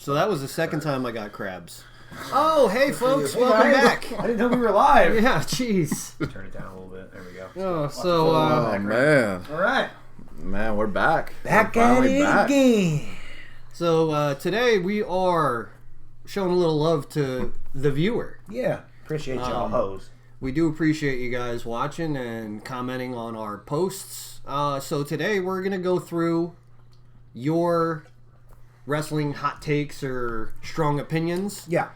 So that was the second time I got crabs. Oh, hey folks, Hey, welcome guys. back. I didn't know we were live. Yeah, jeez. Turn it down a little bit. There we go. Oh, Oh man, All right. man, we're back. Back We're at finally it back. again. So today we are showing a little love to the viewer. Yeah. Appreciate y'all hoes. We do appreciate you guys watching and commenting on our posts. So today we're going to go through your wrestling hot takes or strong opinions. Yeah.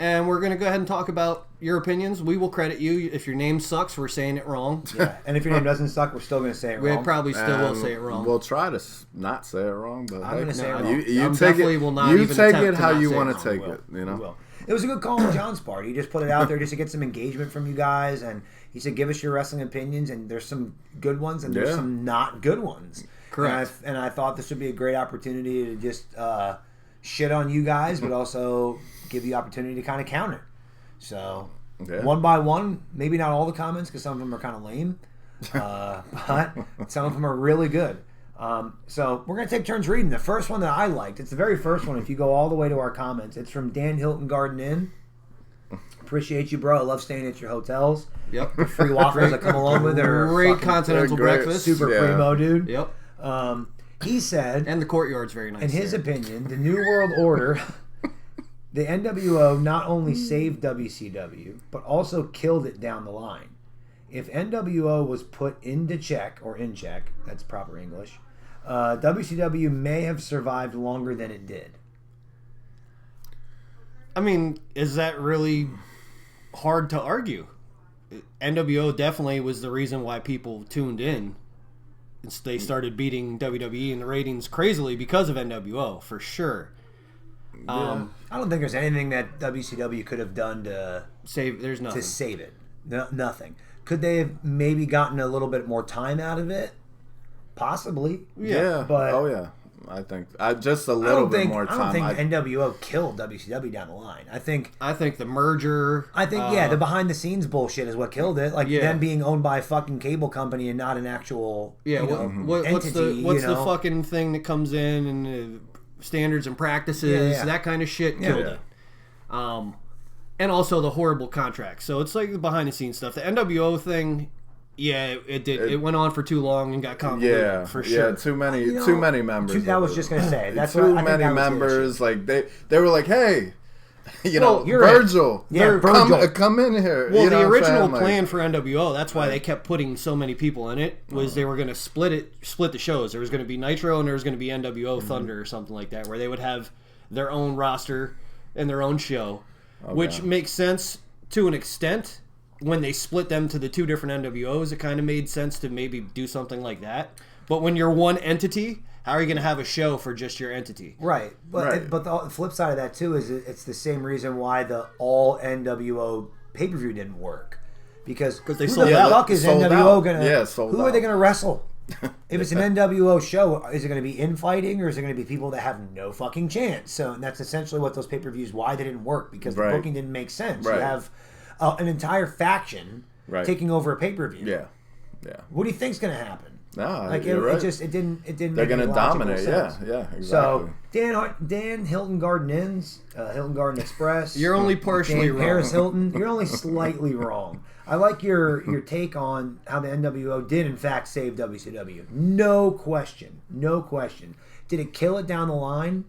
And we're going to go ahead and talk about your opinions. We will credit you. If your name sucks, we're saying it wrong. Yeah. And if your name doesn't suck, we're still going to say it We wrong. probably still will say it wrong. We'll try to not say it wrong, but I'm gonna say it wrong. You I'm take definitely it. will not You even take attempt it to how not you say want it to take We will. it. You We know. will. It was a good call on John's part. He just put it out there just to get some engagement from you guys, and he said, "Give us your wrestling opinions." And there's some good ones, and there's Yeah. some not good ones. Correct. And I thought this would be a great opportunity to just shit on you guys, but also give you opportunity to kind of counter. So Yeah. one by one, maybe not all the comments because some of them are kind of lame, but some of them are really good. So we're going to take turns reading. The first one that I liked, it's the very first one. If you go all the way to our comments, it's from Dan Hilton Garden Inn. Appreciate you, bro. I love staying at your hotels. Yep. The free waffles that come along with it are Great fucking continental they're great. breakfast. super Yeah. primo, dude. Yep. He said, And the courtyard's very nice. in his there. opinion, the New World Order, the NWO not only saved WCW, but also killed it down the line. If NWO was put into check, or in check, that's proper English, WCW may have survived longer than it did. I mean, is that really hard to argue? NWO definitely was the reason why people tuned in. They started beating WWE in the ratings crazily because of NWO, for sure. I don't think there's anything that WCW could have done to There's nothing. save it. No, nothing. Could they have maybe gotten a little bit more time out of it? Possibly. Yeah. but oh yeah. I think just a I little don't bit think more I don't time. think NWO killed WCW down the line. I think the merger. the behind the scenes bullshit is what killed it. Like Yeah. them being owned by a fucking cable company and not an actual What's entity. the fucking thing that comes in and standards and practices, Yeah. that kind of shit killed Yeah. it. And also the horrible contracts. So it's like the behind the scenes stuff. The NWO thing, yeah, it did. It went on for too long and got complicated. Yeah, for sure. Yeah, too many members. I was just gonna say that's too what I think many that was the members. issue. Like they were like, hey, Well, you're Virgil, Yeah, Virgil. come in here. Well, you know the what I'm original saying? Like, plan for NWO, that's why they kept putting so many people in it, was they were going to split the shows. There was going to be Nitro and there was going to be NWO Thunder or something like that, where they would have their own roster and their own show, which makes sense to an extent. When they split them to the two different NWOs, it kind of made sense to maybe do something like that. But when you're one entity, how are you going to have a show for just your entity? Right, but but the flip side of that too is it's the same reason why the all NWO pay per view didn't work because they who sold the out. fuck is Sold NWO out. gonna? Yeah, sold who are they out. gonna wrestle? If it's an NWO show, is it going to be infighting or is it going to be people that have no fucking chance? So that's essentially what those pay per views why they didn't work because the Right. booking didn't make sense. Right. You have an entire faction taking over a pay per view. Yeah. What do you think's going to happen? No, Like you're right. it didn't. They're make gonna any logical dominate. sense. Yeah, exactly. So Dan Hilton Garden Inns, Hilton Garden Express. You're only partially Dan wrong. Paris Hilton. You're only slightly wrong. I like your take on how the NWO did in fact save WCW. No question. Did it kill it down the line?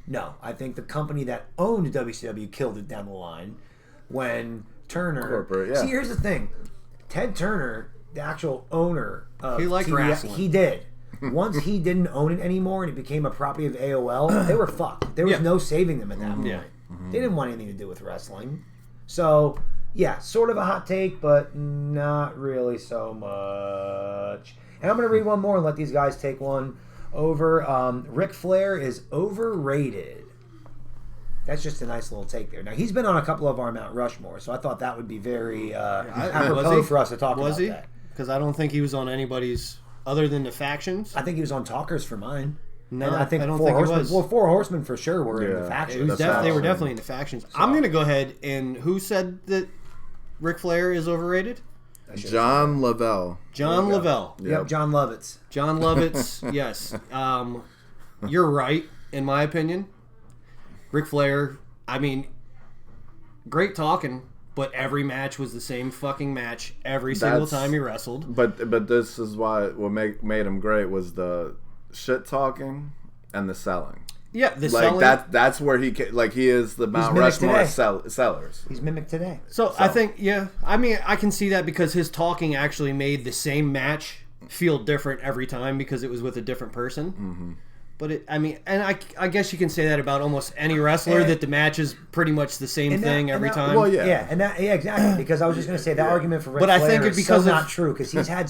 No. I think the company that owned WCW killed it down the line when Turner. Corporate, yeah. See, here's the thing. Ted Turner, the actual owner of He liked TBS, wrestling. he did. Once he didn't own it anymore and it became a property of AOL, they were fucked. There was no saving them at that point. Yeah. They didn't want anything to do with wrestling. So, yeah, sort of a hot take, but not really so much. And I'm going to read one more and let these guys take one over. Ric Flair is overrated. That's just a nice little take there. Now, he's been on a couple of our Mount Rushmore, so I thought that would be very apropos for us to talk about that. Because I don't think he was on anybody's other than the factions. I think he was on Talkers for mine. No, And I think I don't Four think he Horsemen. was. Well, Four Horsemen for sure were in the Yeah. factions. They were definitely in the factions. I'm going to go ahead and who said that Ric Flair is overrated? John Lavelle. John Lavelle. Yep, John Lovitz. John Lovitz, yes. You're right, in my opinion. Ric Flair, I mean, great talking, but every match was the same fucking match every single time he wrestled. But this is why what made him great was the shit talking and the selling. Yeah, the like selling. that's where he he is the Mount Rushmore sellers. He's mimicked today. So I think I mean I can see that because his talking actually made the same match feel different every time because it was with a different person. Mm-hmm. But I guess you can say that about almost any wrestler that the match is pretty much the same thing every time. Well, yeah, exactly. Because I was just going to say that argument for Ric But I Flair think it's is because so not true because he's had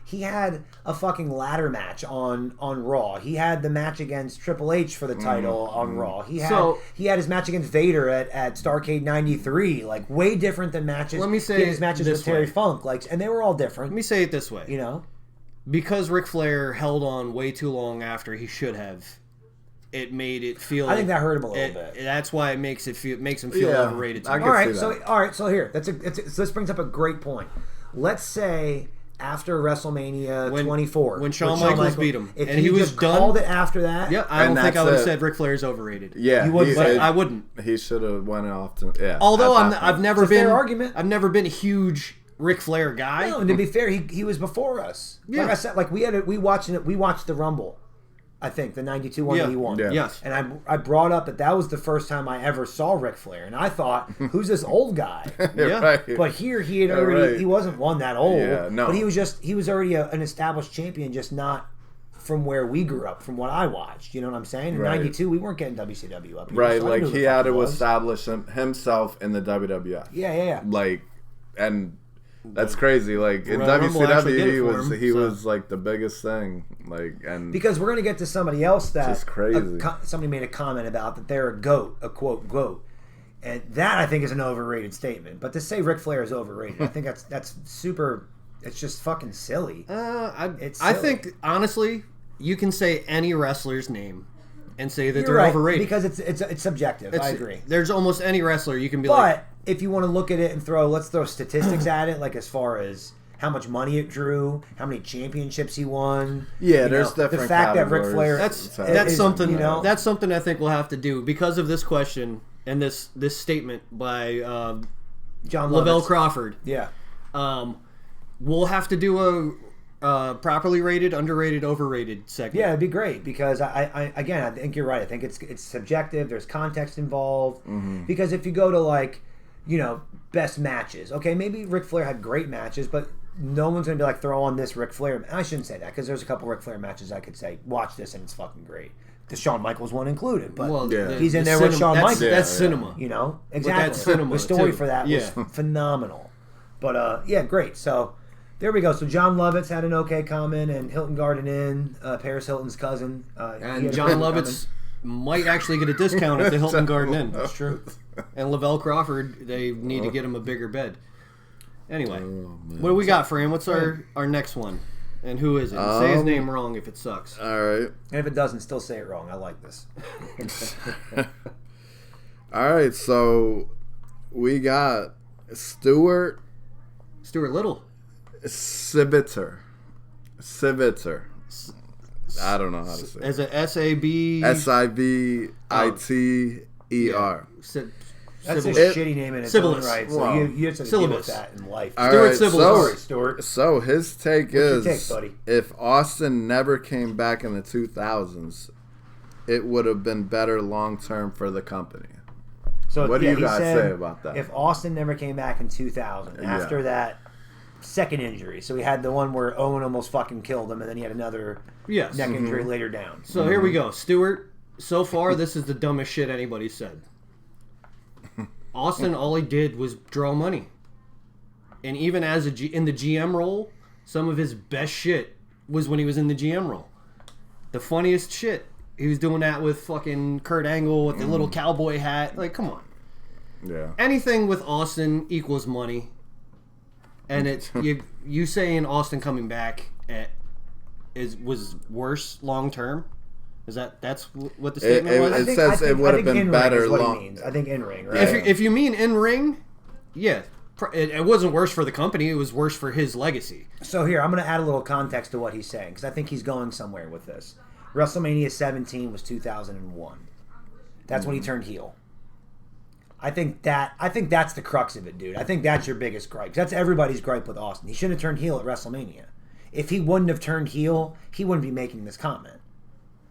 he had a fucking ladder match on Raw. He had the match against Triple H for the title on Raw. He had his match against Vader at Starrcade '93. Like way different than matches. Let me say his matches with Terry Funk. Like, and they were all different. Let me say it this way. You know, because Ric Flair held on way too long after he should have. It made it feel. I think that hurt him a little bit. That's why it makes him feel overrated. All right. So here, so this brings up a great point. Let's say after WrestleMania 24, when Shawn Michaels beat him, if and he was done, called it after that. Yeah, I don't think I would have said Ric Flair's overrated. Yeah, you would, but I wouldn't. He should have went off to Although I've never been. Argument. I've never been a huge Ric Flair guy. No, and to be fair, he was before us. Yeah. Like I said, like we watched the Rumble. I think the '92 one that he won. Yeah. Yes, and I brought up that was the first time I ever saw Ric Flair, and I thought, who's this old guy? Yeah, right. But here he had already he wasn't one that old. Yeah, no. But he was already an established champion, just not from where we grew up, from what I watched. You know what I'm saying? In '92, we weren't getting WCW up here. Right, so like he had to establish himself in the WWF. Yeah. Like, and that's crazy. Like in Royal Rumble actually did it WCW, for he him, was like the biggest thing. Like, and because we're gonna get to somebody else that just crazy. Somebody made a comment about that they're a goat, a quote goat, and that I think is an overrated statement. But to say Ric Flair is overrated, I think that's super. It's just fucking silly. I think honestly, you can say any wrestler's name and say that they're right, overrated because it's subjective. I agree. There's almost any wrestler you can be but if you want to look at it and let's throw statistics at it, like as far as how much money it drew, how many championships he won. Yeah, there's different the fact categories. that Ric Flair. That's something. That's something I think we'll have to do because of this question and this statement by John Lavelle Lovitz. Crawford. Yeah. We'll have to do a properly rated, underrated, overrated segment. Yeah, it'd be great because I think you're right. I think it's subjective. There's context involved. Mm-hmm. Because if you go to best matches, okay, maybe Ric Flair had great matches, but no one's gonna be like throw on this Ric Flair. And I shouldn't say that because there's a couple Ric Flair matches I could say watch this and it's fucking great. The Shawn Michaels one included, but he's in there with Shawn Michaels. That's cinema. You know exactly. That's cinema. The story too. for that was phenomenal. But great. So. There we go. So John Lovitz had an okay comment, and Hilton Garden Inn, Paris Hilton's cousin. And John Lovitz might actually get a discount at the Hilton Garden Inn. That's true. And Lavelle Crawford, they need to get him a bigger bed. Anyway, what do we got, Fran? What's our next one? And who is it? Say his name wrong if it sucks. All right. And if it doesn't, still say it wrong. I like this. All right, so we got Stuart Little. Civiter. I don't know how to say it. As a S-A-B... Siviter. That's a shitty name in its own right. So wow. you have to deal with that in life. All Stuart right, Sybilis. Stuart. So his take What's your is, take, buddy? if Austin never came back in the 2000s, it would have been better long term for the company. So what do you he guys said say about that? If Austin never came back in 2000, after that second injury, so he had the one where Owen almost fucking killed him, and then he had another neck injury later down. So here we go. Stuart, so far this is the dumbest shit anybody said. Austin, all he did was draw money. And even as in the GM role, some of his best shit was when he was in the GM role. The funniest shit. He was doing that with fucking Kurt Angle with the little cowboy hat. Like, come on. Yeah. Anything with Austin equals money. And it's you saying Austin coming back was worse long term? That's what the statement was? It says it would have been better long. I think in ring, right? If you mean in ring, yeah. It wasn't worse for the company. It was worse for his legacy. So here, I'm going to add a little context to what he's saying because I think he's going somewhere with this. WrestleMania 17 was 2001. That's when he turned heel. I think that's the crux of it, dude. I think that's your biggest gripe. That's everybody's gripe with Austin. He shouldn't have turned heel at WrestleMania. If he wouldn't have turned heel, he wouldn't be making this comment.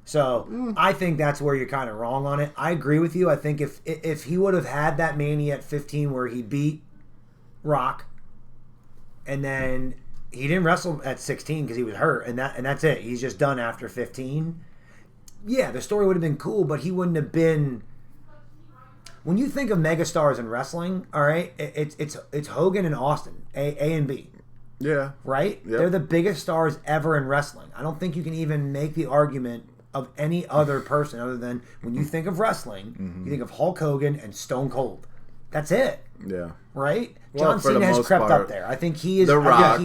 So I think that's where you're kind of wrong on it. I agree with you. I think if he would have had that Mania at 15 where he beat Rock, and then he didn't wrestle at 16 because he was hurt, and that's it. He's just done after 15. Yeah, the story would have been cool, but he wouldn't have been. When you think of megastars in wrestling, all right, it's Hogan and Austin, A and B. Yeah. Right? Yep. They're the biggest stars ever in wrestling. I don't think you can even make the argument of any other person other than when you think of wrestling, you think of Hulk Hogan and Stone Cold. That's it. Yeah. Right? Well, John for the Cena has most crept part, up there. I think he is. The Rock.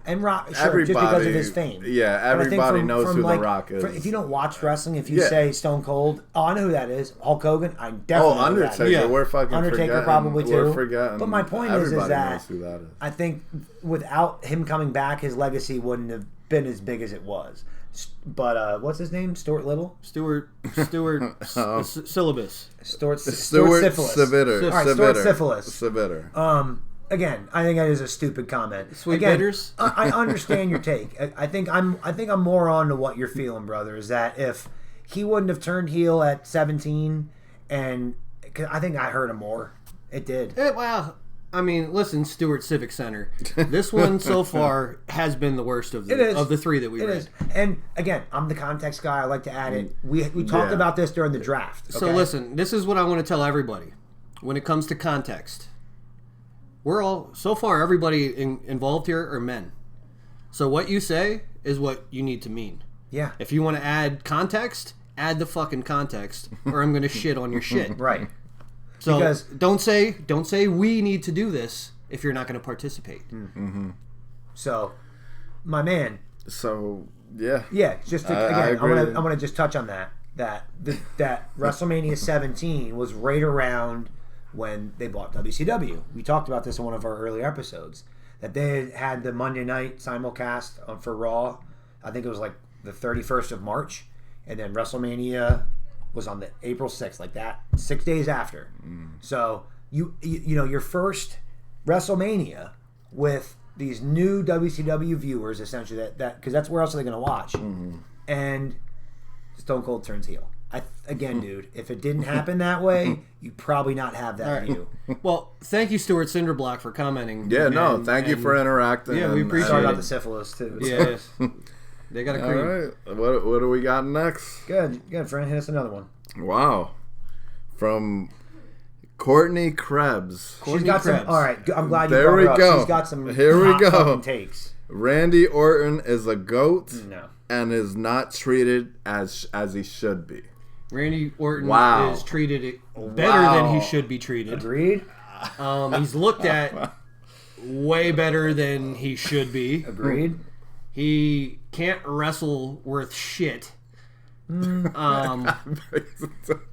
And Rock, sure, just because of his fame. Yeah, But I think everybody knows who The Rock is. If you don't watch wrestling, if you say Stone Cold, oh, I know who that is. Hulk Hogan, I definitely know who that Undertaker. is. Yeah. We're fucking Undertaker forgetting. probably too. We're forgetting. But my point is Everybody that knows who that is. I think without him coming back, his legacy wouldn't have been as big as it was. But what's his name? Stuart Little? Stuart Syllabus. Stuart Syphilis. All right, Stuart Syphilis. Syphilis. Again, I think that is a stupid comment. Sweet Again, bitters? I understand your take. I think I'm more on to what you're feeling, brother. Is that if he wouldn't have turned heel at 17, and 'cause I think I hurt him more. It did. Well, I mean, listen, Stewart Civic Center. This one so far has been the worst of the three that we It read. is. And again, I'm the context guy. I like to add it. We talked about this during the draft. So okay? listen, this is what I want to tell everybody. When it comes to context, so far everybody involved here are men. So what you say is what you need to mean. Yeah. If you want to add context, add the fucking context, or I'm going to shit on your shit. Right. So Because- don't say we need to do this if you're not going to participate. So, my man. So, yeah. Yeah, just to, I again, agree. I'm gonna just touch on that. That WrestleMania 17 was right around when they bought WCW. We talked about this in one of our earlier episodes. That they had the Monday night simulcast for Raw. I think it was like the 31st of March, and then WrestleMania was on the April 6th, like that, 6 days after. So you know your first WrestleMania with these new WCW viewers, essentially, that because that's where else are they going to watch? And Stone Cold turns heel. Again, dude, if it didn't happen that way, you'd probably not have that view. Well, thank you, Stuart Cinderblock, for commenting. Yeah, thank you for interacting. Yeah, we appreciate Sorry it. about the syphilis too. Yeah, they got a All cream. right. What do we got next? Good, friend. Hit us another one. Wow. From Courtney Krebs. She's got some. All right, I'm glad you There brought we her up. go. She's got some. Here we hot go. fucking takes. Randy Orton is a GOAT No. and is not treated as he should be. Randy Orton Wow. is treated better than he should be treated. Agreed. He's looked at way better than he should be. Agreed. He can't wrestle worth shit.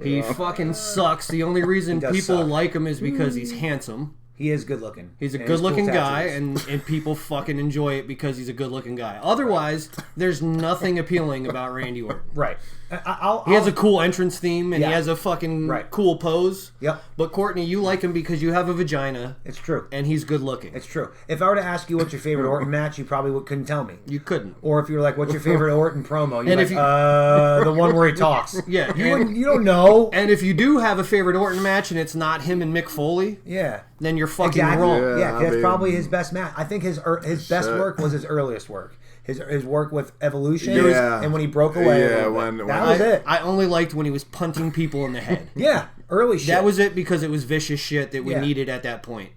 He fucking sucks. The only reason does people suck. like him is because he's handsome. He is good looking. He's a And good looking cool guy, tattoos. and people fucking enjoy it because he's a good looking guy. Otherwise, there's nothing appealing about Randy Orton. Right. He has a cool entrance theme, and he Yeah. has a fucking Right. cool pose. Yep. But Courtney, you like him because you have a vagina, It's true. and he's good looking. It's true. If I were to ask you what's your favorite Orton match, you probably couldn't tell me. You couldn't. Or if you were like, "What's your favorite Orton promo?" You're And like, if you- the one where he talks. Yeah, You don't know. And if you do have a favorite Orton match, and it's not him and Mick Foley, Yeah. then you're fucking Exactly. wrong. Yeah, Yeah, I that's mean- probably his best match. I think his best Shit. work was his earliest work. His work with Evolution, Yeah. and when he broke away. Yeah, a little bit. when that was it. I only liked when he was punting people in the head. Yeah, early shit. That was it because it was vicious shit that we Yeah. needed at that point.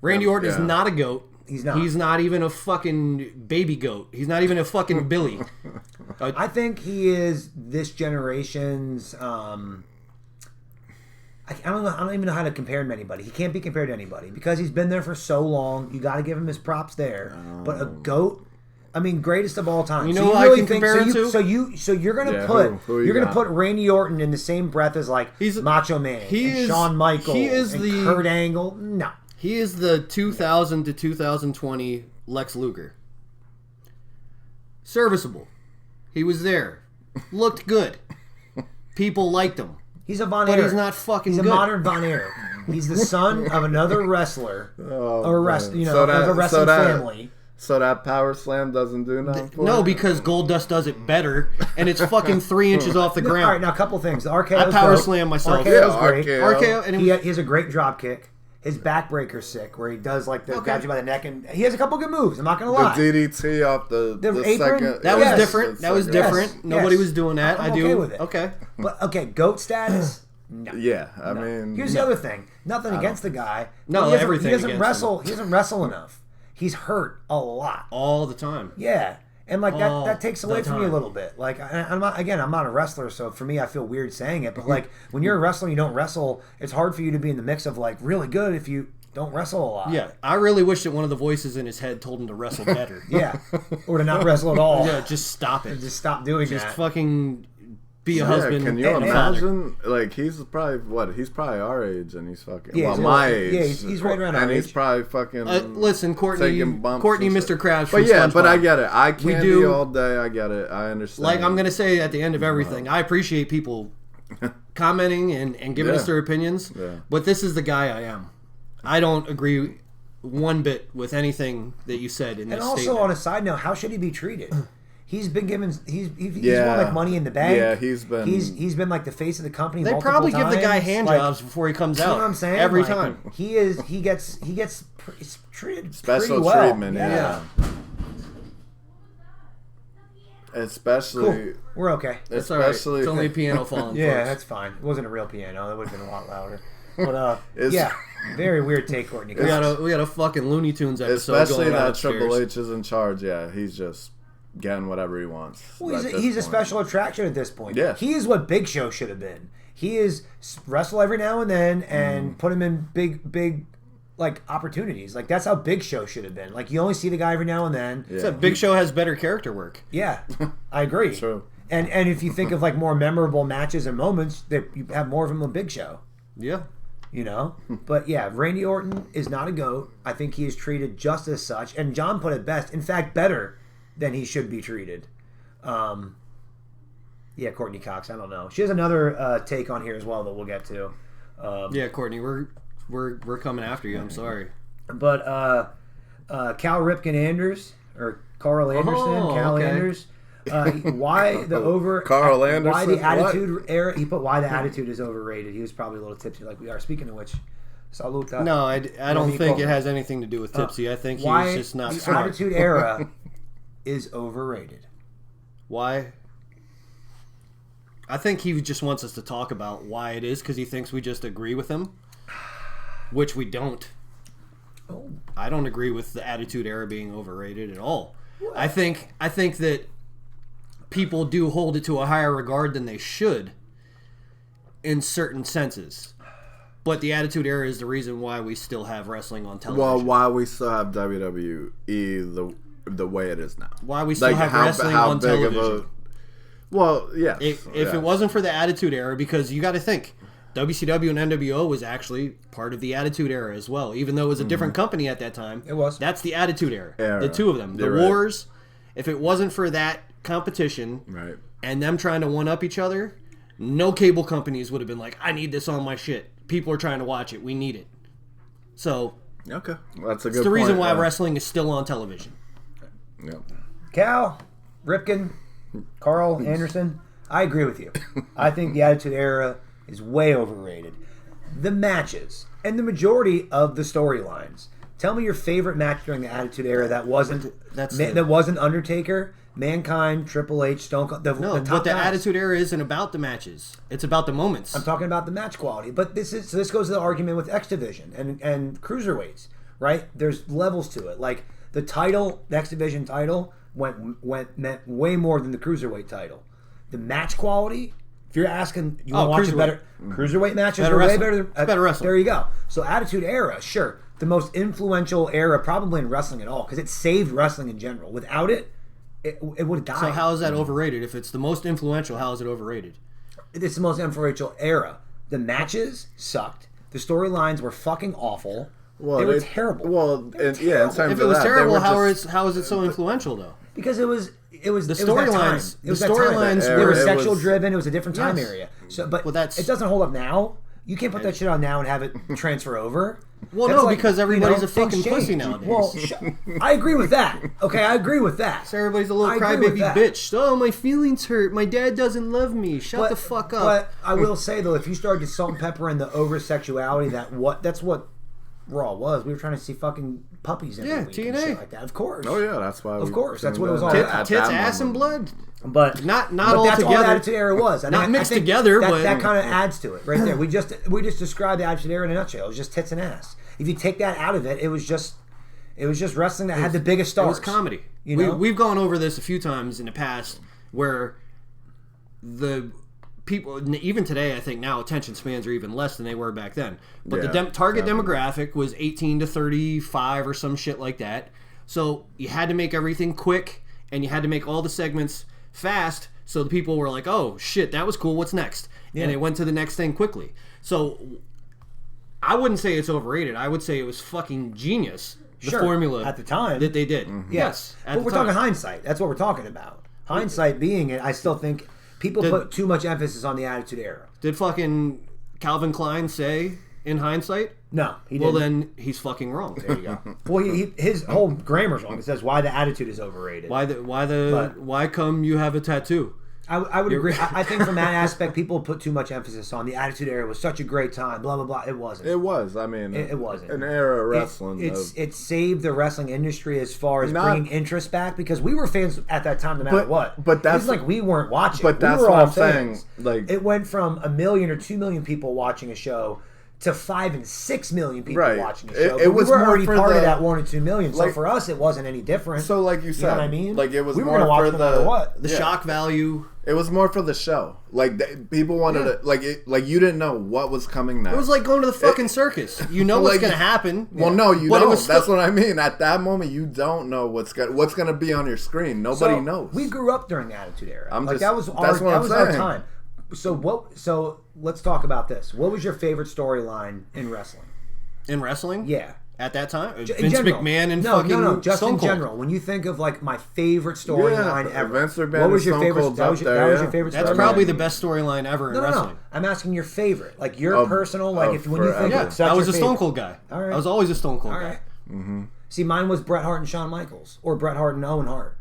Randy Orton is Yeah. not a goat. He's not. He's not even a fucking baby goat. He's not even a fucking Billy. I think he is this generation's. I don't know. I don't even know how to compare him to anybody. He can't be compared to anybody because he's been there for so long. You got to give him his props there. But a goat. I mean, greatest of all time. You know who I can think compare him to? So you're gonna Yeah, put who you you're gonna got? put Randy Orton in the same breath as like He's- Macho Man, he and is- Shawn Michaels, he is and the- Kurt Angle. No, He is the 2000 to 2020 Lex Luger. Serviceable. He was there. Looked good. People liked him. He's a Von but Erich. he's not fucking He's good. a modern Von Erich. He's the son of another wrestler, Oh, or man. of a wrestling family. So that power slam doesn't do nothing for No, you? because Goldust does it better, and it's fucking 3 inches off the ground. All right, now a couple things. The RKO. I power slam myself. RKO's great. RKO, and He has a great drop kick. His backbreaker's sick, where he does like grabs you by the neck, and he has a couple good moves. I'm not gonna lie. The DDT off the apron? second. That was different. That was different. Yes. Nobody Yes. was doing that. I'm I do. okay with it. Okay. But okay, GOAT status. No. Yeah, I mean, Here's the other thing. Nothing against the guy. No, He doesn't- everything He doesn't against wrestle. He doesn't wrestle enough. He's hurt a lot. All the time. Yeah, and like All that takes away the from me a time. little bit. Like I'm not a wrestler, so for me, I feel weird saying it. But like when you're a wrestler, and you don't wrestle. It's hard for you to be in the mix of like really good if you don't wrestle a lot. Yeah, I really wish that one of the voices in his head told him to wrestle better. Yeah, or to not wrestle at all. Yeah, just stop it. Just stop doing Just that. fucking be a yeah, husband. can you and a father. imagine? Like, he's probably our age, and he's fucking, Yeah, well, he's my old. age. Yeah, he's right around our and he's age. probably fucking. Listen, Courtney, taking bumps and stuff. Mr. Krabs. But from yeah, but I SpongeBob. get it. I can't do- be all day. I get it. I understand. Like I'm gonna say at the end of everything, I appreciate people commenting and giving us Yeah. their opinions. Yeah. But this is the guy I am. I don't agree one bit with anything that you said in this And also statement. on a side note, how should he be treated? He's been given. He's Yeah. won like Money in the Bank. Yeah, he's been- He's been like the face of the company. They multiple probably give the guy times. hand Like, jobs before he comes You out. know what I'm saying? Every Like, time. He gets treated special pretty well. treatment. Yeah. Especially. Cool. We're okay. It's all right. Especially. It's only a piano falling. Yeah, folks. that's fine. It wasn't a real piano. That would have been a lot louder. But It's- yeah, very weird take, Courtney. We got a fucking Looney Tunes episode Especially going on that upstairs. Triple H is in charge. Yeah, he's just getting whatever he wants. Well, at this he's a point. special attraction at this point. Yeah. He is what Big Show should have been. He is wrestle every now and then and put him in big like opportunities. Like that's how Big Show should have been. Like you only see the guy every now and then. Yeah. Except Big Show has better character work. Yeah, I agree. True. And if you think of like more memorable matches and moments, that you have more of them with Big Show. Yeah. You know, but yeah, Randy Orton is not a GOAT. I think he is treated just as such, and John put it best. In fact, better than he should be treated. Yeah, Courtney Cox. I don't know. She has another take on here as well that we'll get to. Yeah, Courtney, we're coming after you. I'm sorry. But Cal Ripken Anders or Carl Anderson, Oh, Cal okay. Anders. Why the over? Carl Why Anderson? the What? attitude era? He put why the attitude is overrated. He was probably a little tipsy, like we are. Speaking of which, salute. No, I don't think it has anything to do with tipsy. I think he Why was just not the smart. attitude era is overrated. Why? I think he just wants us to talk about why it is because he thinks we just agree with him, which we don't. Oh. I don't agree with the Attitude Era being overrated at all. I think that people do hold it to a higher regard than they should in certain senses. But the Attitude Era is the reason why we still have wrestling on television. Well, why we still have WWE the way it is now? Why we still have wrestling on television. Well, yes. If yes. it wasn't for the Attitude Era, because you got to think, WCW and NWO was actually part of the Attitude Era as well, even though it was a different company at that time. It was. That's the Attitude Era. Era. The two of them. The You're right. Wars, if it wasn't for that competition Right. and them trying to one-up each other, no cable companies would have been like, I need this on my shit. People are trying to watch it. We need it. So, Okay. That's a good it's the reason point, why yeah. wrestling is still on television. Yeah. Cal Ripken, Carl Anderson. I agree with you. I think the Attitude Era is way overrated. The matches and the majority of the storylines. Tell me your favorite match during the Attitude Era that wasn't that wasn't Undertaker, Mankind, Triple H, Stone Cold. The top But the guys. Attitude Era isn't about the matches. It's about the moments. I'm talking about the match quality. But this goes to the argument with X Division and cruiserweights, right? There's levels to it. Like the title, the X Division title, meant way more than the cruiserweight title. The match quality. If you're asking, you want to watch a better cruiserweight matches Better are way wrestling. better. It's better wrestling. There you go. So Attitude Era, sure, the most influential era probably in wrestling at all because it saved wrestling in general. Without it, it would have died. So how is that overrated? If it's the most influential, how is it overrated? It's the most influential era. The matches sucked. The storylines were fucking awful. Well, they were terrible. Well, in terms of If it was that, terrible, they were how is it so influential though? because it was The that time. storylines- It was the that time. storylines They were- were it sexual was- driven. It was a different time Yes. area. So, but Well, that's- it doesn't hold up now. You can't put that shit on now and have it transfer over. Well, That's no, like, because everybody's a things fucking pussy change. nowadays. Well, I agree with that. Okay, I agree with that. So everybody's a little I agree with crybaby that. bitch. Oh, my feelings hurt. My dad doesn't love me. Shut the fuck up. But I will say though, if you started to salt and pepper in the over sexuality, that's what Raw was. We were trying to see fucking puppies every week and TNA. shit like that. Of course. Oh yeah, that's why. Of course, that's what it was all Tits, about. ass, and blood. But Not but all that's all together. the Attitude Era was. Not mixed together, but that kind of adds to it right there. We just described the Attitude Era in a nutshell. It was just tits and ass. If you take that out of it, it was just wrestling that had the biggest stars. It was comedy. You know? We've gone over this a few times in the past where the people, even today, I think now attention spans are even less than they were back then. But the target demographic was 18 to 35 or some shit like that. So you had to make everything quick and you had to make all the segments fast so the people were like, oh shit, that was cool, what's next? Yeah. And they went to the next thing quickly. So I wouldn't say it's overrated. I would say it was fucking genius. The formula at the time that they did. Mm-hmm. Yes, but we're talking hindsight. That's what we're talking about. Hindsight being it, I still think people put too much emphasis on the Attitude Era. Did fucking Calvin Klein say in hindsight? No, he didn't. Well, then he's fucking wrong. There you go. Well, his whole grammar's wrong. It says why the attitude is overrated. Why come you have a tattoo? I would agree. I think from that aspect, people put too much emphasis on the Attitude Era was such a great time. Blah blah blah. It wasn't. It was. I mean, it wasn't an era of wrestling. It saved the wrestling industry as far as bringing interest back because we were fans at that time, no matter what. But that's it's like we weren't watching. But that's we were what all I'm fans. saying. Like it went from 1 million or 2 million people watching a show to 5 and 6 million people watching the show. It was we were more already for part the, of that 1 or 2 million. So like, for us, it wasn't any different. So like you said, you know what I mean? Like it was we were more gonna watch for no matter what. The shock value. It was more for the show. Like people wanted to like you didn't know what was coming next. It was like going to the fucking circus. You know what's going to happen. Well, no, you don't. That's what I mean. At that moment, you don't know what's going to be on your screen. Nobody knows. We grew up during the Attitude Era. That was our time. So let's talk about this. What was your favorite storyline in wrestling? In wrestling? Yeah. At that time? In Vince general. McMahon and No, just Stone in Cold. general. When you think of like my favorite storyline ever. Vince McMahon what was your and Stone favorite? Cold's That was up there, your favorite storyline? That's probably the best storyline ever in wrestling. No. I'm asking your favorite. Like your personal, like if when you think of I was a Stone Cold guy. All right. I was always a Stone Cold All guy. right. Mm-hmm. See, mine was Bret Hart and Shawn Michaels. Or Bret Hart and Owen Hart.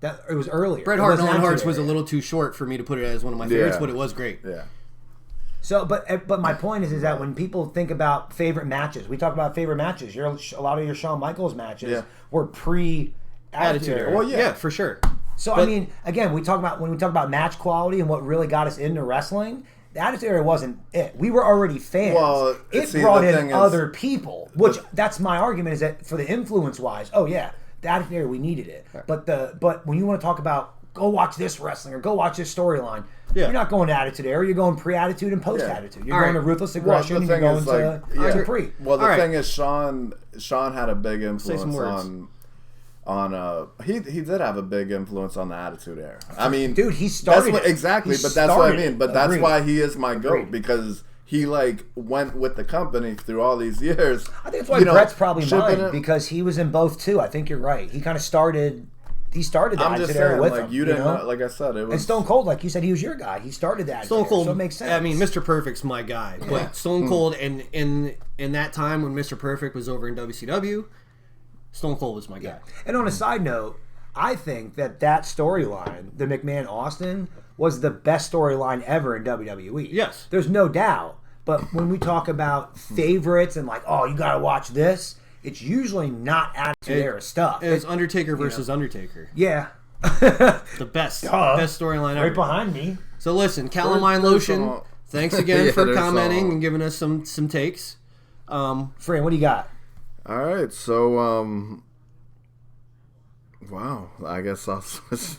It was earlier. Bret Hart and Owen Hart was a little too short for me to put it as one of my favorites, but it was great. Yeah. So, but my point is that when people think about favorite matches, we talk about favorite matches. A lot of your Shawn Michaels matches were pre-Attitude Era. Well, yeah, for sure. So I mean, again, when we talk about match quality and what really got us into wrestling, the Attitude Era wasn't it. We were already fans. Well, it brought in other people, which that's my argument is that for the influence wise, the Attitude Era we needed it. But when you want to talk about go watch this wrestling or go watch this storyline. Yeah. You're not going to Attitude Era. You're going pre-Attitude and post-Attitude. You're going to Ruthless Aggression and you're going to pre. Well, the thing is, Sean had a big influence on he did have a big influence on the Attitude Era. I mean, dude, he started exactly, but that's what I mean. But that's why he is my GOAT because he went with the company through all these years. I think that's why Brett's probably mine because he was in both too. I think you're right. He kind of started. He started the Attitude Era with him. You didn't know? Like I said, it was. And Stone Cold, like you said, he was your guy. He started that. Stone Cold, so it makes sense. I mean, Mr. Perfect's my guy, but Stone Cold, and in that time when Mr. Perfect was over in WCW, Stone Cold was my guy. And on a side note, I think that storyline, the McMahon Austin, was the best storyline ever in WWE. Yes, there's no doubt. But when we talk about favorites and like, oh, you got to watch this. It's usually not Attitude Era stuff. It's Undertaker versus Undertaker. Yeah. The best storyline ever. Right behind me. So listen, Calamine Lotion, thanks again for commenting and giving us some takes. Fran, what do you got? All right, so wow, I guess I was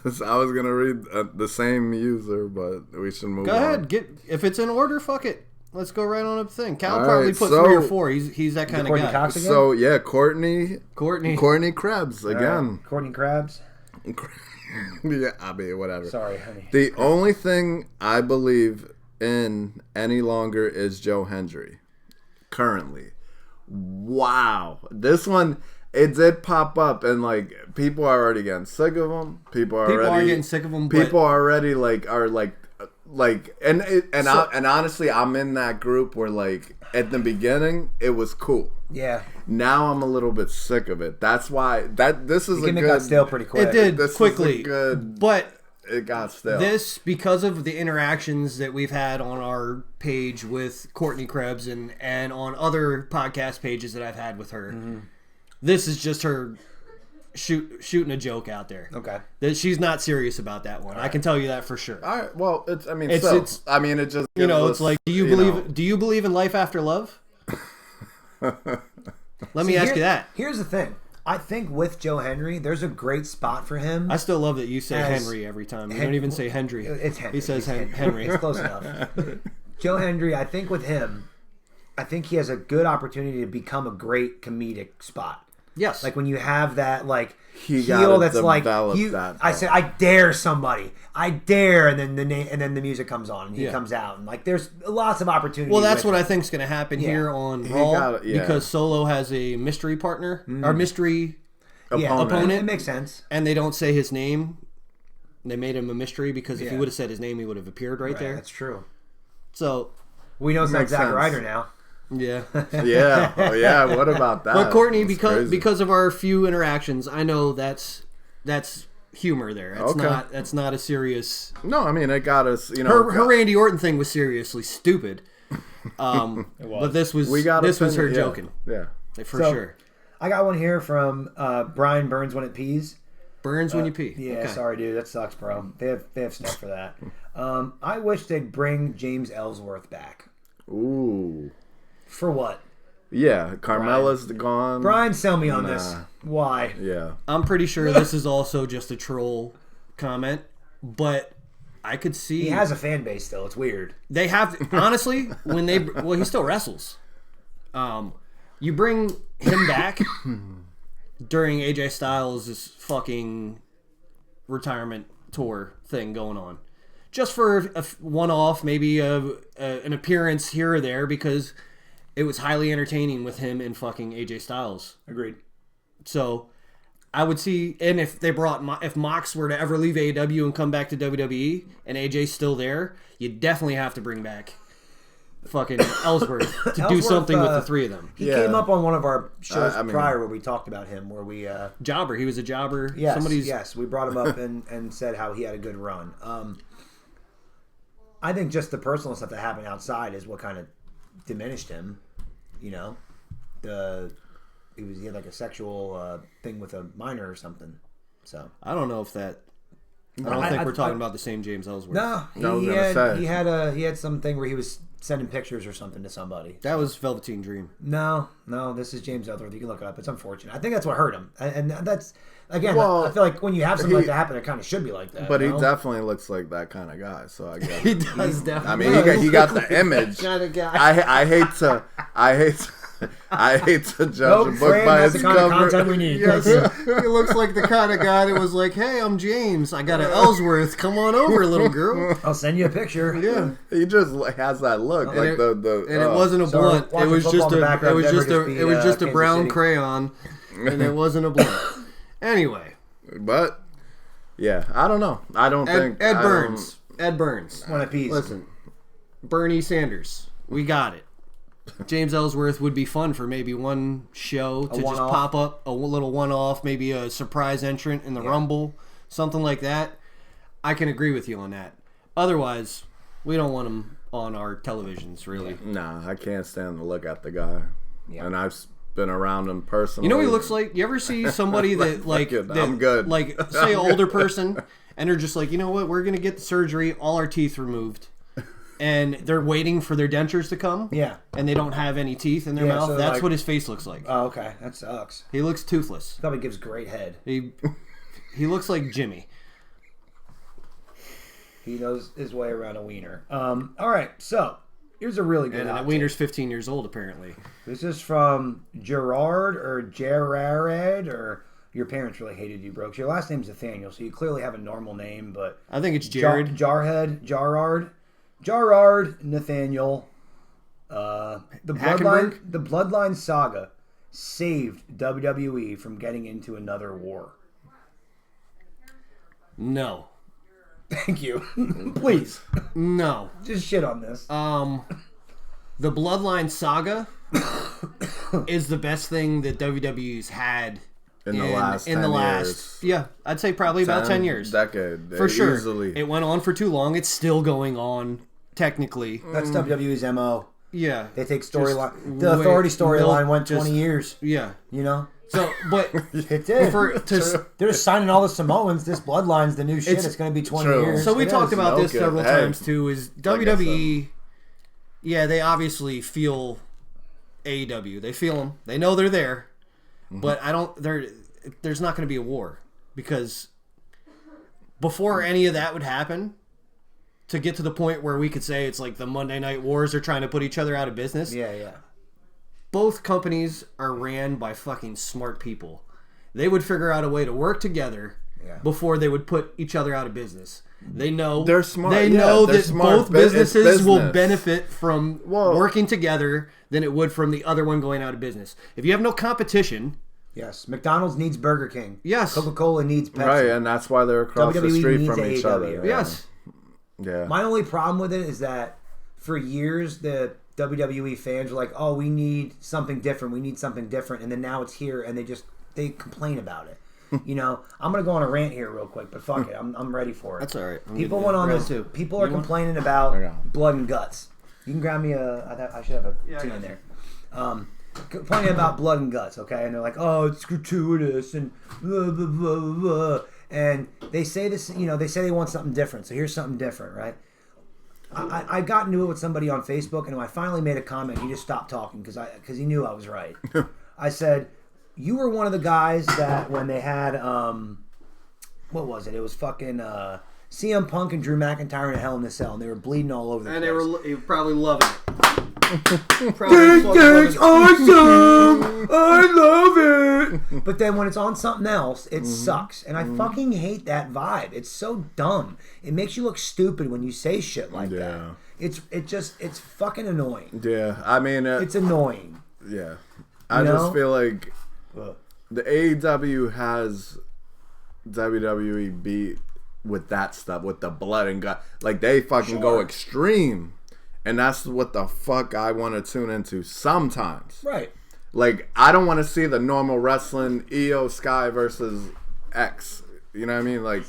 going to read the same user, but we should move on. Go ahead, if it's in order, fuck it. Let's go right on up the thing. Cal probably put 3 or 4. He's that kind of guy. Cox again? So yeah, Courtney Krebs again. Courtney Krebs. Yeah, I mean whatever. Sorry, honey. The only thing I believe in any longer is Joe Hendry. Currently, wow, this one it did pop up, and like people are already getting sick of him. People are getting sick of him. People already are and honestly, I'm in that group where like at the beginning it was cool. Yeah. Now I'm a little bit sick of it. That's why this is It got stale pretty quick. It did This is quickly, a good. but It got stale. this, because of the interactions that we've had on our page with Courtney Krebs and on other podcast pages that I've had with her, this is just her shooting a joke out there. Okay. That she's not serious about that one. I can tell you that for sure. All right. Well, it's. I mean, It's- so it's- I mean, it just. You know, gives it's us, like, do you believe in life after love? Let me ask you that. Here's the thing. I think with Joe Henry, there's a great spot for him. I still love that you say As- Henry every time. You don't even say Hendry. It's Henry. He says It's Henry. It's close enough. Joe Henry, I think with him, I think he has a good opportunity to become a great comedic spot. Yes. Like when you have that like He heel gotta that's like develop you. that, I though. said I dare somebody. I dare, and then the music comes on and he Yeah. comes out and like there's lots of opportunity. Well, that's with what it. I think is going to happen here on He Raw got it, yeah. because Solo has a mystery partner or mystery, opponent. It makes sense. and they don't say his name. They made him a mystery because if he Yeah. would have said his name, he would have appeared right there. That's true. So, We know it's not Makes Zack sense. Ryder now. yeah. Yeah. Oh, yeah. What about that? But Courtney, That's because crazy. because of our few interactions, I know that's humor there. Okay. That's not a serious. No, I mean it got us. You know, Her Randy Orton thing was seriously stupid. But this was we got this was her opinion, joking Yeah. for So- sure. I got one here from Brian Burns when it pees. Burns when you pee. Yeah, Okay. sorry, dude. That sucks, bro. They have stuff for that. I wish they'd bring James Ellsworth back. Ooh. For what? Yeah. Carmella's gone. Brian, sell me on this. Why? Yeah. I'm pretty sure this is also just a troll comment, but I could see He has a fan base still. It's weird. they have honestly when they he still wrestles. You bring him back during AJ Styles' fucking retirement tour thing going on, just for a one-off, maybe an appearance here or there because it was highly entertaining with him and fucking AJ Styles. Agreed. So I would see, and if they brought, if Mox were to ever leave AEW and come back to WWE and AJ's still there, you definitely have to bring back fucking Ellsworth to do Ellsworth, something with the three of them. He Yeah. came up on one of our shows I mean- prior where we talked about him, where we Jobber, he was a jobber. yes, we brought him up and said how he had a good run. I think just the personal stuff that happened outside is what kind of diminished him. You know, he had like a sexual thing with a minor or something. So I don't know if that. I don't think we're talking about the same James Ellsworth. no, I was gonna say. he had something where he was sending pictures or something to somebody. That was Velveteen Dream. No, this is James Ellsworth. You can look it up. It's unfortunate. I think that's what hurt him, and that's again. Well, I feel like when you have something like that happen, it kind of should be like that. But you he know? definitely looks like that kind of guy. So I guess. He does definitely. I mean, he got the image. kind of guy. I hate to judge Nope, a book Fran, by that's its the kind of cover. content we need. Yes, he looks like the kind of guy that was like, "Hey, I'm James. I got an Ellsworth. Come on over, little girl." I'll send you a picture. Yeah. He just has that look, like it- the. And it wasn't a So blunt. It watching was football just in the a. It background was never just a. just be, It was just a Kansas brown City. crayon, and it wasn't a blunt. Anyway, But yeah, I don't know. I don't think Ed I Burns. Ed Burns. One apiece. Listen, Bernie Sanders. We got it. James Ellsworth would be fun for maybe one show to just one-off. pop up, a little one-off, maybe a surprise entrant in the Rumble, something like that. I can agree with you on that. Otherwise, we don't want him on our televisions, really. Nah, I can't stand to look at the guy. Yeah. And I've been around him personally. You know what he looks like? You ever see somebody that like Fuck it, that, I'm good. like say an older person, and they're just like, you know what? We're gonna get the surgery, all our teeth removed, and they're waiting for their dentures to come. Yeah. And they don't have any teeth in their Yeah, mouth. so That's like- what his face looks like. Oh, okay. That sucks. He looks toothless. Probably gives great head. He looks like Jimmy. He knows his way around a wiener. All right, so here's a really good And hot that take. wiener's 15 years old, apparently. This is from Gerard or your parents really hated you, Brooks. Your last name's Nathaniel, so you clearly have a normal name, but I think it's Jared. Jarrard, Nathaniel. The Hackenberg? Bloodline saga saved WWE from getting into another war. No. Thank you. Please. No. Just shit on this. The Bloodline saga is the best thing that WWE's had in the last 10 years. Yeah, I'd say probably about 10 years. Decade. For sure. Easily. It went on for too long. It's still going on, technically. That's WWE's MO. Yeah. They take storyline. The Authority storyline went 20 years. Yeah. You know? So, but it did. They're just signing all the Samoans. This Bloodline's the new shit. It's going to be 20 years. So we talked about this Okay. several Hey. times too. Is WWE? Yeah, they obviously feel AEW. They feel them. They know they're there, but I don't. There's not going to be a war because before any of that would happen, to get to the point where we could say it's like the Monday Night Wars are trying to put each other out of business. Yeah. Both companies are ran by fucking smart people. They would figure out a way to work together before they would put each other out of business. They know they're smart. They know they're that smart. both businesses Business. will benefit from working together than it would from the other one going out of business. If you have no competition, yes, McDonald's needs Burger King. Yes, Coca-Cola needs Pepsi. Right, and that's why they're across the WWE street needs from each AEW, other. right? Yes. Yeah. My only problem with it is that for years the WWE fans were like, "Oh, we need something different. We need something different," and then now it's here, and they complain about it. You know, I'm gonna go on a rant here real quick, but fuck it, I'm ready for it. That's all right. People went on this. Too. People are complaining about blood and guts. You can grab me I should have a tea in there. Complaining about blood and guts, okay? And they're like, "Oh, it's gratuitous," and blah blah blah blah, blah. And they say this. You know, they say they want something different. So here's something different, right? I got into it with somebody on Facebook, and when I finally made a comment, he just stopped talking because he knew I was right. I said, "You were one of the guys that when they had what was it? It was fucking CM Punk and Drew McIntyre in a Hell in a Cell, and they were bleeding all over the place. And they were probably loving it. This awesome! I love it! But then when it's on something else, it sucks. And I fucking hate that vibe. It's so dumb. It makes you look stupid when you say shit like that. It's fucking annoying. Yeah, I mean... it's annoying. Yeah. I just feel like the AEW has WWE beat with that stuff, with the blood and gut. Like, they fucking go extreme. And that's what the fuck I want to tune into sometimes. Right. Like, I don't want to see the normal wrestling Io Sky versus X. You know what I mean? Like,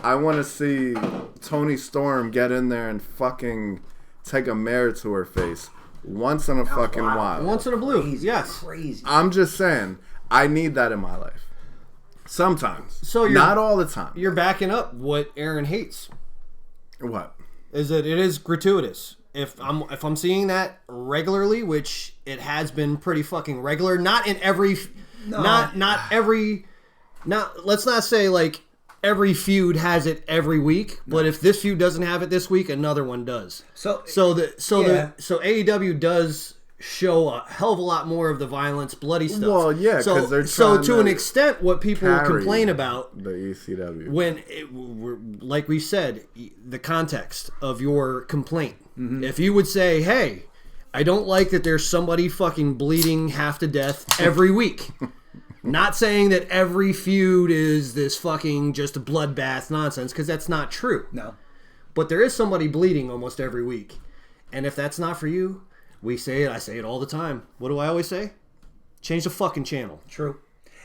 I want to see Toni Storm get in there and fucking take a mirror to her face once in a fucking while. Once in a blue. Crazy, yes. Crazy. I'm just saying, I need that in my life. Sometimes. So not all the time. You're backing up what Aaron hates. What? Is that it is gratuitous. If I'm seeing that regularly, which it has been pretty fucking regular, not in every, not every, let's not say like every feud has it every week, but if this feud doesn't have it this week, another one does. So AEW does show a hell of a lot more of the violence, bloody stuff. Well, yeah, because they're trying to an extent, what people complain about the ECW when, like we said, the context of your complaint. Mm-hmm. If you would say, "Hey, I don't like that there's somebody fucking bleeding half to death every week," not saying that every feud is this fucking just a bloodbath nonsense, because that's not true. No, but there is somebody bleeding almost every week, and if that's not for you. We say it. I say it all the time. What do I always say? Change the fucking channel. True.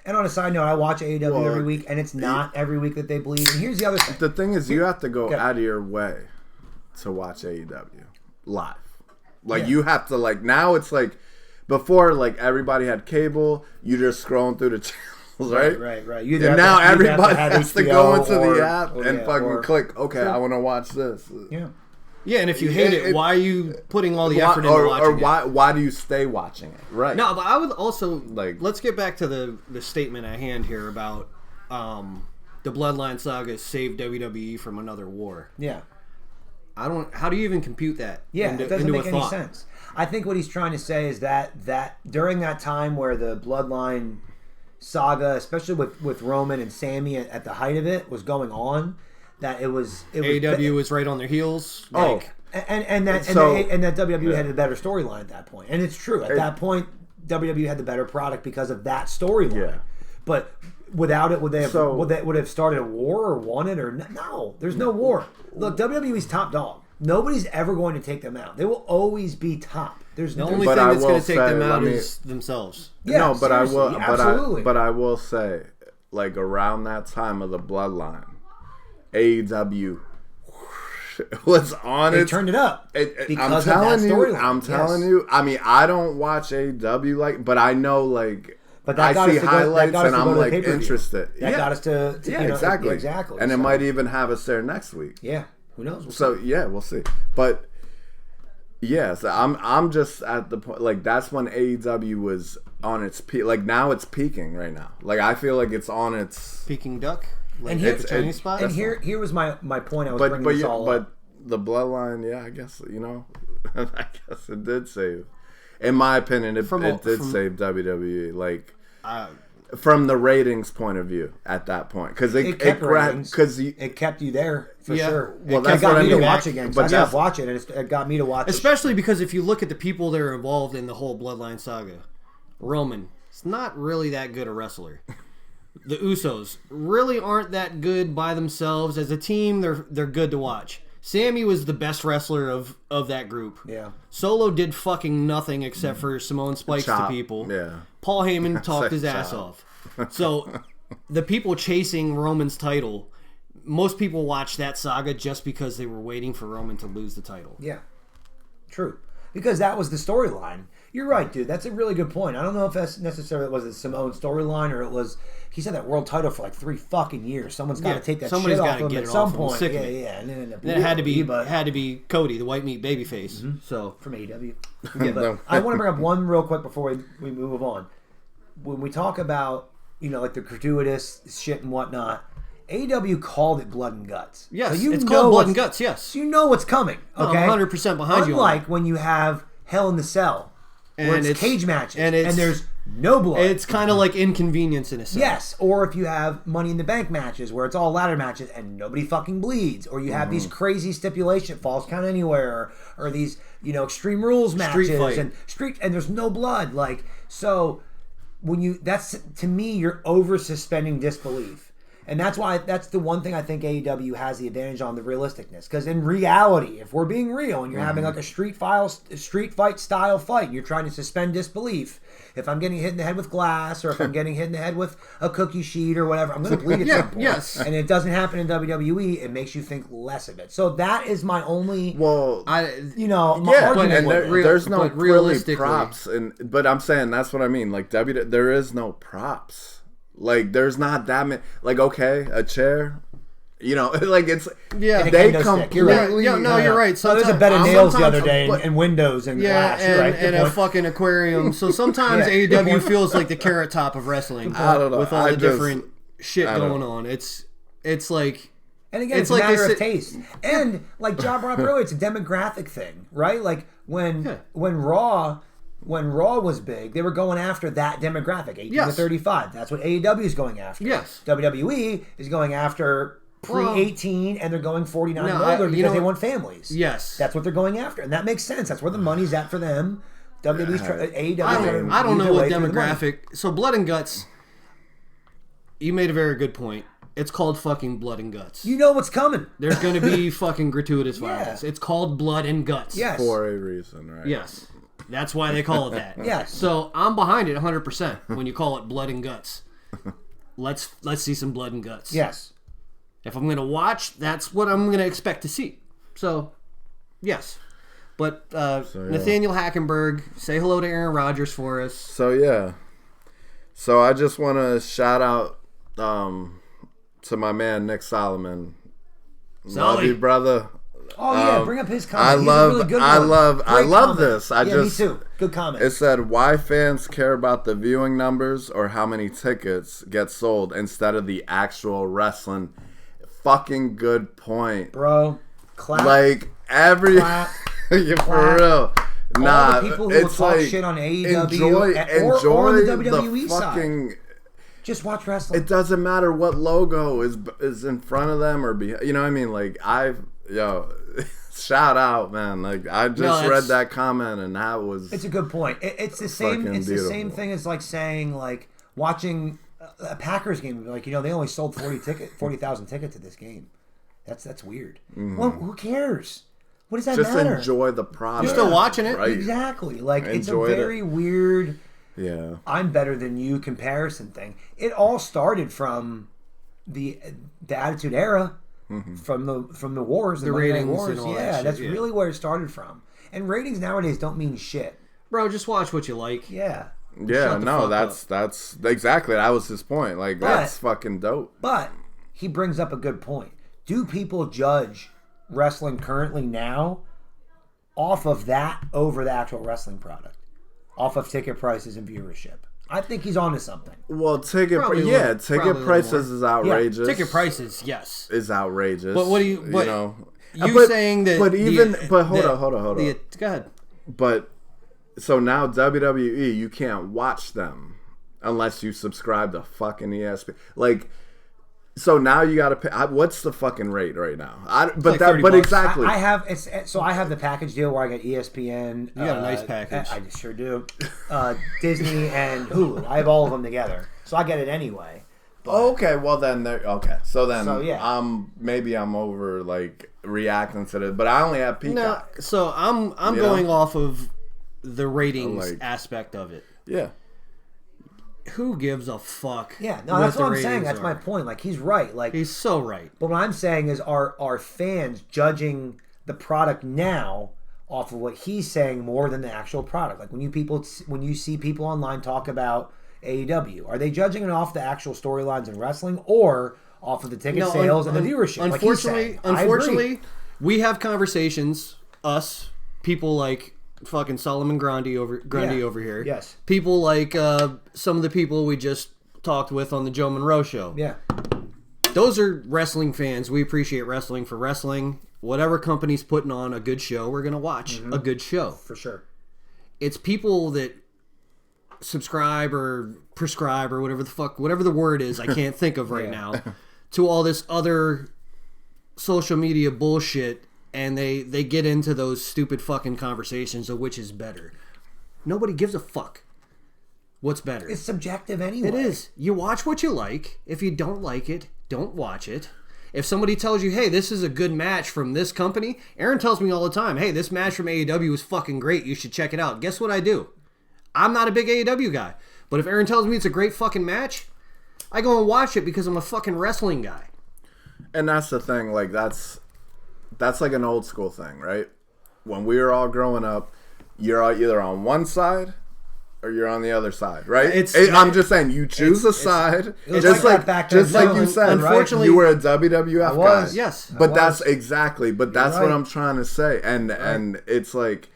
And on a side note, I watch AEW every week, and it's not every week that they bleed. And here's the other thing. The thing is, you have to go out of your way to watch AEW live. Like, you have to, like, now it's like, before, like, everybody had cable, you just scrolling through the channels, right? Right. And now everybody has to go into the app and fucking click, okay, I want to watch this. Yeah. Yeah, and if you hate it, why are you putting all the effort into watching it? Or why do you stay watching it? Right. No, but I would also let's get back to the statement at hand here about the Bloodline saga saved WWE from another war. Yeah. How do you even compute that? Yeah, it doesn't make any sense. I think what he's trying to say is that during that time where the Bloodline saga, especially with Roman and Sammy at the height of it, was going on, that it was AEW was right on their heels. And that WWE had a better storyline at that point, and it's true. At that point, WWE had the better product because of that storyline. Yeah. But Without it, would they have started a war or won it or no? There's no war. Look, WWE's top dog. Nobody's ever going to take them out. They will always be top. There's the only thing that's going to take them out is themselves. Yeah, no, but seriously, absolutely. But I will say, like around that time of the Bloodline, AEW was on it. They turned it up because I'm of that storyline. I'm telling you. I mean, I don't watch AEW but I know But that I see highlights and I'm like pay-per-view. Interested. That got us to exactly. Exactly. And it might even have us there next week. Yeah. Who knows? We'll see. But yes, I'm just at the point that's when AEW was on its peak. Like now it's peaking right now. Like I feel like it's on its peaking duck. Like and the Chinese spot. And here was my point. I was bringing this all up. But the Bloodline, I guess I guess it did save. In my opinion, it did save WWE. Like. From the ratings point of view, at that point, because it kept you there for sure. Well, it got me to watch again. But I stopped watching, and it got me to watch. Especially because if you look at the people that are involved in the whole Bloodline saga, Roman is not really that good a wrestler. The Usos really aren't that good by themselves. As a team, they're good to watch. Sammy was the best wrestler of that group. Yeah. Solo did fucking nothing except for Simone Spikes to people. Yeah. Paul Heyman talked his ass off. So the people chasing Roman's title, most people watched that saga just because they were waiting for Roman to lose the title. Yeah. True. Because that was the storyline. You're right, dude. That's a really good point. I don't know if that's necessarily was the Simone storyline or it was he's had that world title for like 3 fucking years. Someone's got to take that shit off him at some point. Yeah. And it had to be Cody, the white meat babyface. Mm-hmm. So from AEW. Yeah, but I want to bring up one real quick before we move on. When we talk about like the gratuitous shit and whatnot, AEW called it Blood and Guts. Yes, so it's called Blood and Guts. Yes, so you know what's coming. Okay, 100% behind you. Unlike when you have Hell in the Cell. Where it's cage matches, and there's no blood. It's kind of like Inconvenience in a sense. Yes, or if you have Money in the Bank matches, where it's all ladder matches and nobody fucking bleeds, or you have these crazy stipulation falls count anywhere, or these Extreme Rules matches and there's no blood. Like so, when that's to me, you're over suspending disbelief. And that's the one thing I think AEW has the advantage on, the realisticness. Because in reality, if we're being real and you're having like a street fight style fight, and you're trying to suspend disbelief. If I'm getting hit in the head with glass, or if I'm getting hit in the head with a cookie sheet or whatever, I'm going to bleed at some point. Yes. And it doesn't happen in WWE. It makes you think less of it. So that is my only. Well, argument. There's no really props, but I'm saying that's what I mean. Like there is no props. Like there's not that many. Like a chair. Like it's they completely. You're right. So there's a bed of nails the other day and windows and glass. And a fucking aquarium. So sometimes AEW feels like the Carrot Top of wrestling. I don't know. With all the different shit going on. It's like. And again, it's a matter of taste. And like John brought up earlier, it's a demographic thing, right? Like when Raw was big, they were going after that demographic, 18 to 35. That's what AEW is going after. Yes. WWE is going after pre-18, and they're going 49 and older because they want families. Yes. That's what they're going after, and that makes sense. That's where the money's at for them. AEW. I don't know what demographic. So Blood and Guts. You made a very good point. It's called fucking Blood and Guts. You know what's coming. There's going to be fucking gratuitous violence. It's called Blood and Guts. Yes. For a reason, right? Yes. That's why they call it that. Yes. So I'm behind it 100% when you call it Blood and Guts. Let's see some blood and guts. Yes. If I'm going to watch, that's what I'm going to expect to see. So, yes. But Nathaniel Hackenberg, say hello to Aaron Rodgers for us. So I just want to shout out to my man Nick Solomon. Love you, brother. Oh yeah, bring up his comment. I love this. Me too. Good comment. It said, why fans care about the viewing numbers or how many tickets get sold instead of the actual wrestling. Fucking good point, bro. Clap. Like clap, yeah, for real. Nah, all the people who it's talk like, shit on AEW or on the WWE side. Just watch wrestling. It doesn't matter what logo is in front of them or behind. You know what I mean? Like shout out, man. Like I just read that comment and that was. It's a good point. It's the same. It's beautiful. The same thing as like saying like watching a Packers game, like, they only sold 40,000 tickets to this game. That's weird. Well, who cares? What does that matter? Just enjoy the product. You're still watching it. Right. Exactly. Like, it's a very weird I'm better than you comparison thing. It all started from the Attitude Era, from the wars, the ratings wars. and all yeah, that shit, that's really where it started from. And ratings nowadays don't mean shit. Bro, just watch what you like. Yeah. Yeah, no, that's exactly, that was his point. Like, that's fucking dope. But he brings up a good point. Do people judge wrestling currently now off of that over the actual wrestling product? Off of ticket prices and viewership? I think he's onto something. Well, ticket prices is outrageous. Yeah, ticket prices, yes. Is outrageous. But what do you, saying that... But hold on. Go ahead. But, so now WWE, you can't watch them unless you subscribe to fucking ESPN. Like, so now you got to pay. What's the fucking rate right now? But exactly. I have the package deal where I get ESPN. You got a nice package. I sure do. Disney and Hulu. I have all of them together, so I get it anyway. But, okay, well then, maybe I'm over like reacting to this, but I only have Peacock. No, so I'm going off of the ratings aspect of it. Yeah. Who gives a fuck? Yeah, no, that's what I'm saying. That's my point. Like, he's right. Like, he's so right. But what I'm saying is, are fans judging the product now off of what he's saying more than the actual product? Like, when you see people online talk about AEW, are they judging it off the actual storylines in wrestling or off of the ticket sales and the viewership? Unfortunately, we have conversations. Us people like fucking Solomon Grundy over here. Yes. People like some of the people we just talked with on the Joe Monroe show. Yeah. Those are wrestling fans. We appreciate wrestling for wrestling. Whatever company's putting on a good show, we're going to watch a good show. For sure. It's people that subscribe or prescribe or whatever the word is I can't think of right now, to all this other social media bullshit. And they get into those stupid fucking conversations of which is better. Nobody gives a fuck what's better. It's subjective anyway. It is. You watch what you like. If you don't like it, don't watch it. If somebody tells you, hey, this is a good match from this company, Aaron tells me all the time, hey, this match from AEW is fucking great. You should check it out. Guess what I do? I'm not a big AEW guy. But if Aaron tells me it's a great fucking match, I go and watch it because I'm a fucking wrestling guy. And that's the thing. Like, that's like an old school thing, right? When we were all growing up, you're either on one side or you're on the other side, right? I'm just saying, you choose a side. Just like you said, unfortunately, you were a WWF guy. Yes. But that's exactly. But that's what I'm trying to say. And it's like,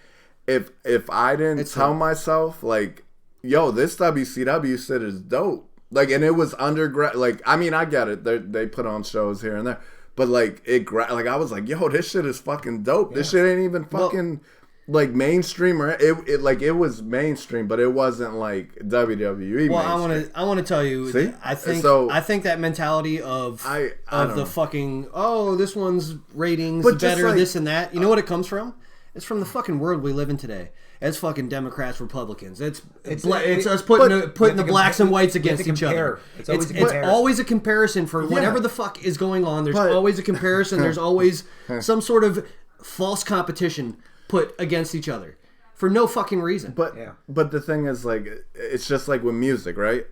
if I didn't tell myself, like, yo, this WCW shit is dope. Like, and it was underground. Like, I mean, I get it. They put on shows here and there. But like I was like, yo, this shit is fucking dope. Yeah. This shit ain't even fucking like mainstream, or it was mainstream, but it wasn't like WWE. Well, mainstream. I want to tell you, see? I think that mentality of the fucking this one's ratings better, like, this and that. You know what it comes from? It's from the fucking world we live in today. It's fucking Democrats, Republicans. It's us putting the blacks and whites against each other. It's always a comparison for whatever the fuck is going on. There's always a comparison. There's always some sort of false competition put against each other for no fucking reason. But the thing is, like, it's just like with music, right?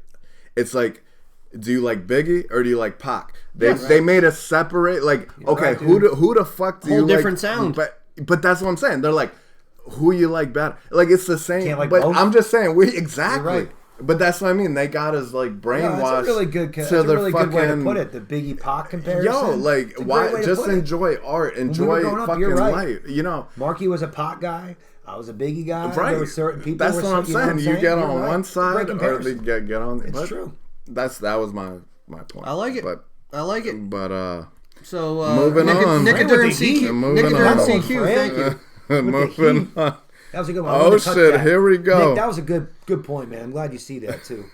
It's like, do you like Biggie or do you like Pac? They made a separate, like, okay, who the fuck do you like? Whole different sound. But that's what I'm saying. They're like, who you like better? Like, it's the same. Can't like but both? I'm just saying, exactly. Right. But that's what I mean. They got us like brainwashed. That's a really good. That's a really good way to put it. The Biggie Pac comparison. Yo, like, why? Just enjoy art. Enjoy fucking life. You know, Marky was a Pac guy. I was a Biggie guy. Right. There were certain people. That's what I'm saying. You get on one side, or they get on. It's true. That was my point. I like it. I like it. But so moving on. Nick during CQ. Thank you. Moving on. That was a good one. Oh shit! Here we go. Nick, that was a good point, man. I'm glad you see that too.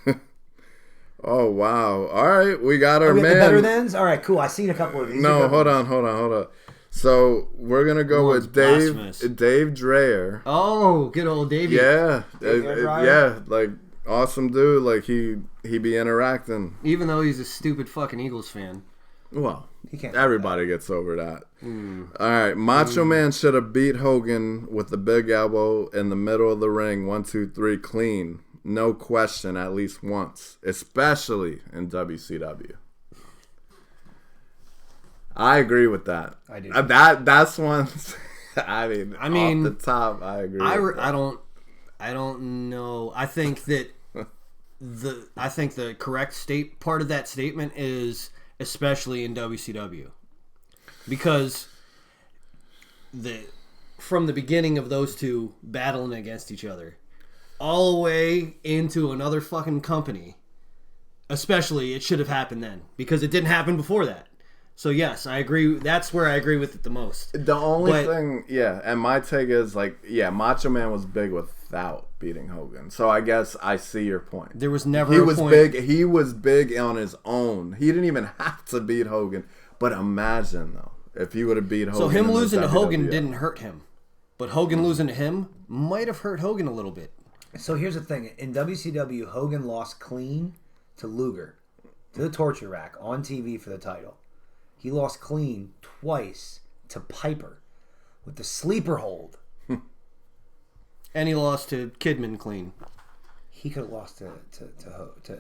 Oh wow! All right, we got our man. The better thans. All right, cool. I seen a couple of these. No, hold on. So we're gonna go with Dave Dreyer. Oh, good old Davey. Yeah, yeah. Like, awesome dude. Like he be interacting. Even though he's a stupid fucking Eagles fan. Well, everybody gets over that. All right, Macho Man should have beat Hogan with the big elbow in the middle of the ring. 1, 2, 3, clean. No question, at least once, especially in WCW. I agree with that. I do. That's one. I mean, off the top, I agree. I don't know. I think that the correct part of that statement is especially in WCW, because from the beginning of those two battling against each other, all the way into another fucking company, especially it should have happened then, because it didn't happen before that. So yes, I agree. That's where I agree with it the most. The only thing, and my take is Macho Man was big without beating Hogan. So I guess I see your point. There was never he was big. He was big on his own. He didn't even have to beat Hogan. But imagine though, if he would have beat Hogan. So him losing to Hogan didn't hurt him, but Hogan losing to him might have hurt Hogan a little bit. So here's the thing: in WCW, Hogan lost clean to Luger, to the torture rack on TV for the title. He lost clean twice to Piper with the sleeper hold. And he lost to Kidman clean. He could have lost to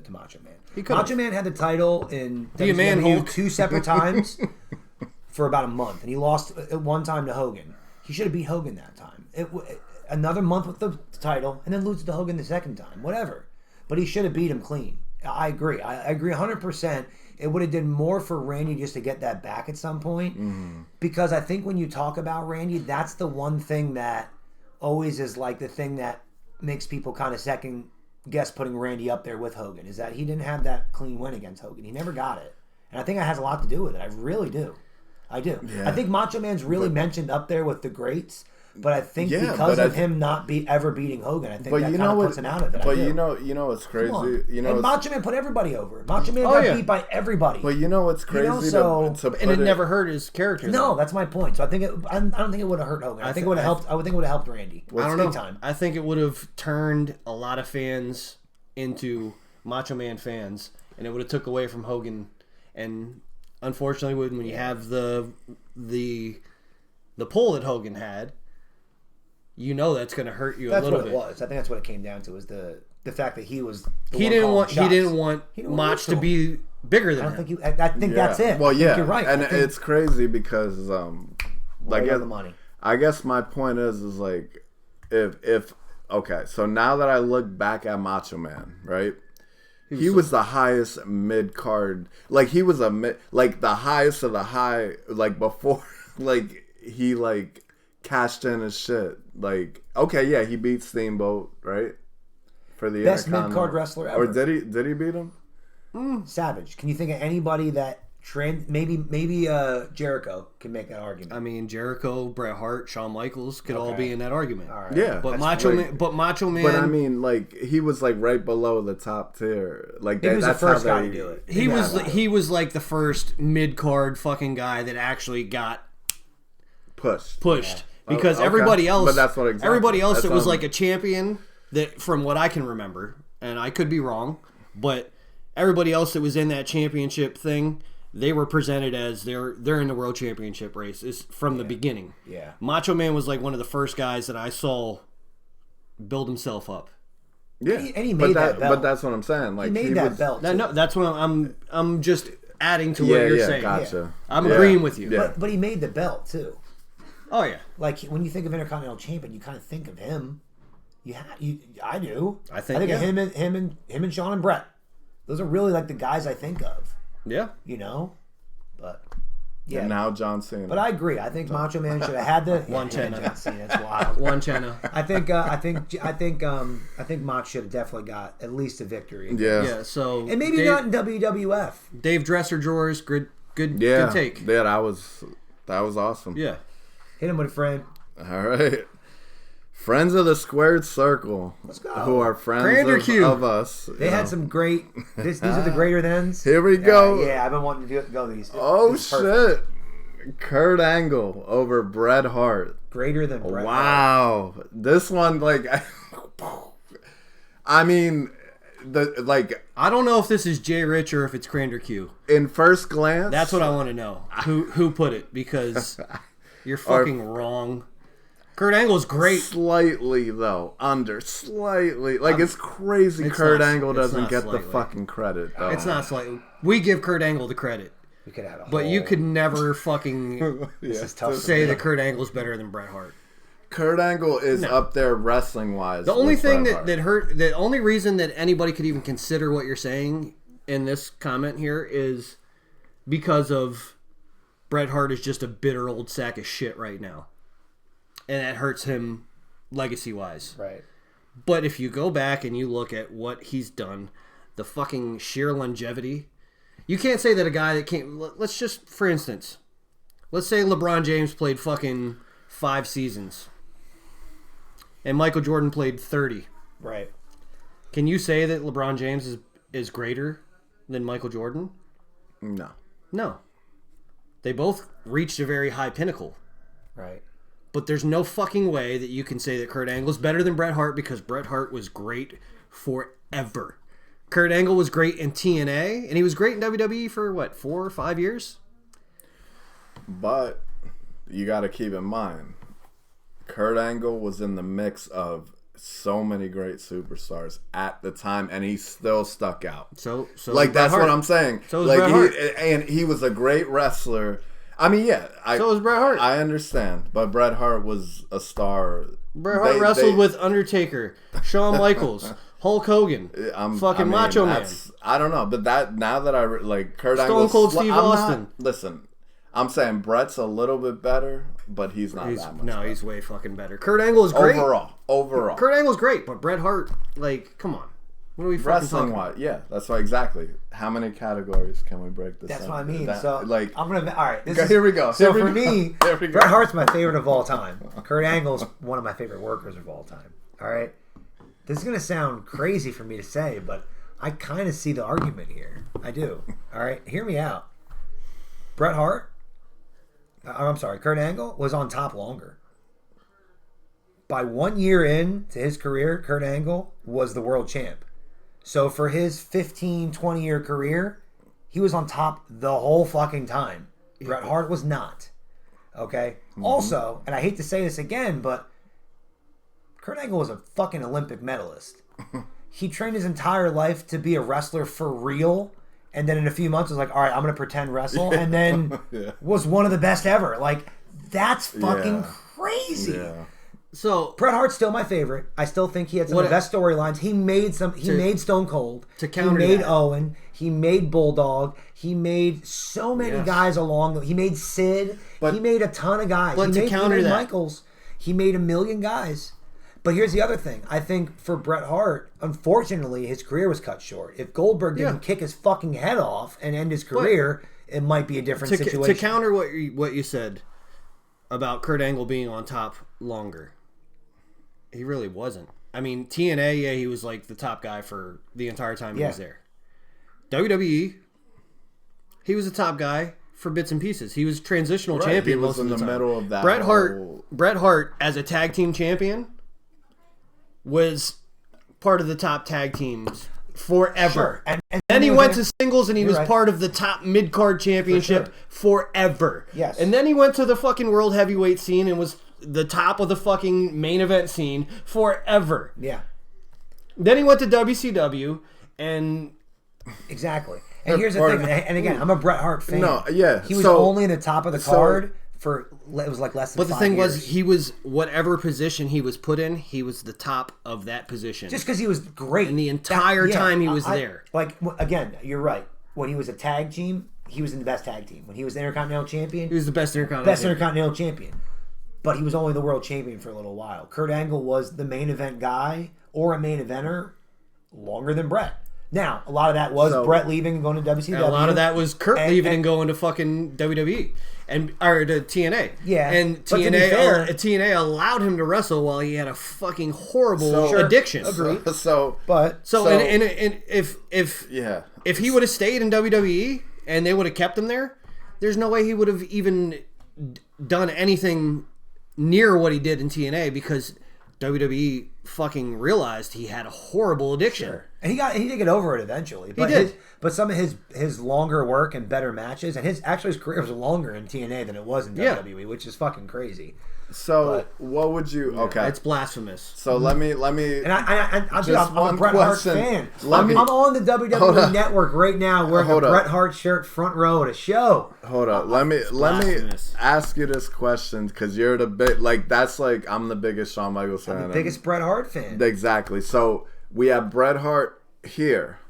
Macho Man. Macho Man had the title in WCW 2 separate times for about a month. And he lost at one time to Hogan. He should have beat Hogan that time. Another month with the title, and then lose to Hogan the second time. Whatever. But he should have beat him clean. I agree. I agree 100%. It would have done more for Randy just to get that back at some point. Because I think when you talk about Randy, that's the one thing that always is like the thing that makes people kind of second guess putting Randy up there with Hogan, is that he didn't have that clean win against Hogan. He never got it. And I think that has a lot to do with it. I really do. I do. Yeah. I think Macho Man's really mentioned up there with the greats. But I think because of him not ever beating Hogan, I think that kind of puts him out of it. But you know what's crazy? And Macho Man put everybody over. Macho Man got beat by everybody. But you know what's crazy? And it never hurt his character. No, that's my point. So I think I don't think it would have hurt Hogan. I think it would have helped. I would think it would have helped Randy. I don't know. Time. I think it would have turned a lot of fans into Macho Man fans, and it would have took away from Hogan. And unfortunately, when you have the pull that Hogan had, you know that's going to hurt you a little bit. That's what it was. I think that's what it came down to, was the fact that he was. He didn't want Mach to be bigger than him. I think that's it. Well, yeah, you're right. And it's crazy because the money. I guess my point is like if okay, so now that I look back at Macho Man, right? He was the highest mid card. Like he was the highest of the high. Like before, like he cashed in his shit. Like, okay, yeah, he beat Steamboat, right? For the best mid card wrestler ever. Or did he beat him? Savage. Can you think of anybody that maybe Jericho can make that argument? I mean, Jericho, Bret Hart, Shawn Michaels could all be in that argument. All right. Yeah, but Macho Man. But I mean, he was right below the top tier. Like he was the first guy to do it. He was like the first mid card fucking guy that actually got pushed. Yeah. Because everybody else, but that's what everybody else that was like a champion, that from what I can remember, and I could be wrong, but everybody else that was in that championship thing, they were presented as they're in the world championship race from the beginning. Yeah, Macho Man was like one of the first guys that I saw build himself up. Yeah, and he made that belt. But that's what I'm saying. Like he made that belt. No, that's what I'm just adding to what you're saying. Gotcha. Yeah. I'm agreeing with you. Yeah. But he made the belt too. Oh yeah. Like when you think of Intercontinental Champion, you kind of think of him. I do. I think of him and Shawn and Brett. Those are really like the guys I think of. Yeah. But yeah. And now John Cena. But I agree. I think Macho Man should have had the John Cena. That's wild. One Cena. I think Mach should have definitely got at least a victory. Yeah. Yeah. So and maybe not in WWF. Dave Dresser drawers. Good take. Yeah, that was awesome. Yeah. Hit him with a frame. All right. Friends of the Squared Circle. Let's go. Who are friends of us. They had some great... These are the greater thans. Here we go. Yeah, I've been wanting to go these. Oh, shit. Kurt Angle over Bret Hart. Greater than Bret Hart. Wow. This one, I mean, I don't know if this is Jay Rich or if it's Crander Q. In first glance, that's what I want to know. Who put it? Because you're fucking wrong. Kurt Angle's great. Slightly though, slightly. Like it's crazy. Kurt Angle doesn't get the fucking credit though. It's not slightly. We give Kurt Angle the credit. We could have but you could never fucking say that Kurt Angle's better than Bret Hart. Kurt Angle is up there wrestling wise. The only thing that hurt, the only reason that anybody could even consider what you're saying in this comment here is because of Bret Hart is just a bitter old sack of shit right now. And that hurts him legacy-wise. Right. But if you go back and you look at what he's done, the fucking sheer longevity, you can't say that a guy that came... Let's just, for instance, let's say LeBron James played fucking 5 seasons. And Michael Jordan played 30. Right. Can you say that LeBron James is greater than Michael Jordan? No. No. They both reached a very high pinnacle. Right. But there's no fucking way that you can say that Kurt Angle is better than Bret Hart because Bret Hart was great forever. Kurt Angle was great in TNA, and he was great in WWE for, 4 or 5 years? But you got to keep in mind, Kurt Angle was in the mix of so many great superstars at the time, and he still stuck out. So like that's what I'm saying. So was Bret Hart. And he was a great wrestler. I mean, yeah. So was Bret Hart. I understand, but Bret Hart was a star. Bret Hart wrestled with Undertaker, Shawn Michaels, Hulk Hogan, Macho Man. I don't know, but now that I Kurt Stone Angle, Cold Steve Austin. Listen, I'm saying Bret's a little bit better, but he's not that much. No, he's way fucking better. Kurt Angle is great overall. Kurt Angle's great, but Bret Hart, come on. What are we fucking talking about? Yeah, that's why exactly. How many categories can we break this? That's what I mean. I'm gonna. All right, here we go. So for me, Bret Hart's my favorite of all time. Kurt Angle's one of my favorite workers of all time. All right, this is gonna sound crazy for me to say, but I kind of see the argument here. I do. All right, hear me out. Kurt Angle was on top longer. By 1 year into his career, Kurt Angle was the world champ. So for his 15, 20-year career, he was on top the whole fucking time. Bret Hart was not. Okay? Mm-hmm. Also, and I hate to say this again, but Kurt Angle was a fucking Olympic medalist. He trained his entire life to be a wrestler for real, and then in a few months was like, all right, I'm going to pretend wrestle, and then was one of the best ever. That's fucking crazy. Yeah. So Bret Hart's still my favorite. I still think he had some of the best storylines. He made Stone Cold. He made Owen. He made Bulldog. He made so many guys along. He made Sid. He made a ton of guys. He made Michaels. He made a million guys. But here's the other thing. I think for Bret Hart, unfortunately, his career was cut short. If Goldberg didn't kick his fucking head off and end his career, it might be a different situation. To counter what you said about Kurt Angle being on top longer. He really wasn't. I mean, TNA, he was the top guy for the entire time he was there. WWE, he was the top guy for bits and pieces. He was transitional champion most of the time. He was in the middle of that. Bret Hart, as a tag team champion, was part of the top tag teams forever. Sure. And then he went to singles and he was part of the top mid-card championship forever. Yes. And then he went to the fucking world heavyweight scene and was the top of the fucking main event scene forever. Yeah. Then he went to WCW and... Exactly. And here's the thing. And again, I'm a Bret Hart fan. No, yeah. He was only in the top of the card for, it was less than 5 years. But the thing was, he was, whatever position he was put in, he was the top of that position. Just because he was great. And the entire time he was there. Again, you're right. When he was a tag team, he was in the best tag team. When he was the Intercontinental Champion, he was the best Intercontinental Champion. But he was only the world champion for a little while. Kurt Angle was the main event guy or a main eventer longer than Bret. Now, a lot of that was Bret leaving and going to WCW. And a lot of that was Kurt leaving and going to fucking WWE or to TNA. Yeah, and TNA allowed him to wrestle while he had a fucking horrible addiction. Agreed. If he would have stayed in WWE and they would have kept him there, there's no way he would have even done anything near what he did in TNA because WWE fucking realized he had a horrible addiction. Sure. And he did get over it eventually. But he did. But some of his longer work and better matches, and his career was longer in TNA than it was in WWE, which is fucking crazy. So what would you? Okay, it's blasphemous. So let me. And I'm a Bret Hart fan. I'm on the WWE Network right now wearing a Bret Hart shirt front row at a show. Hold up. Let me ask you this question because you're the big that's like I'm the biggest Shawn Michaels fan. I'm the biggest Bret Hart fan. Exactly. So we have Bret Hart here.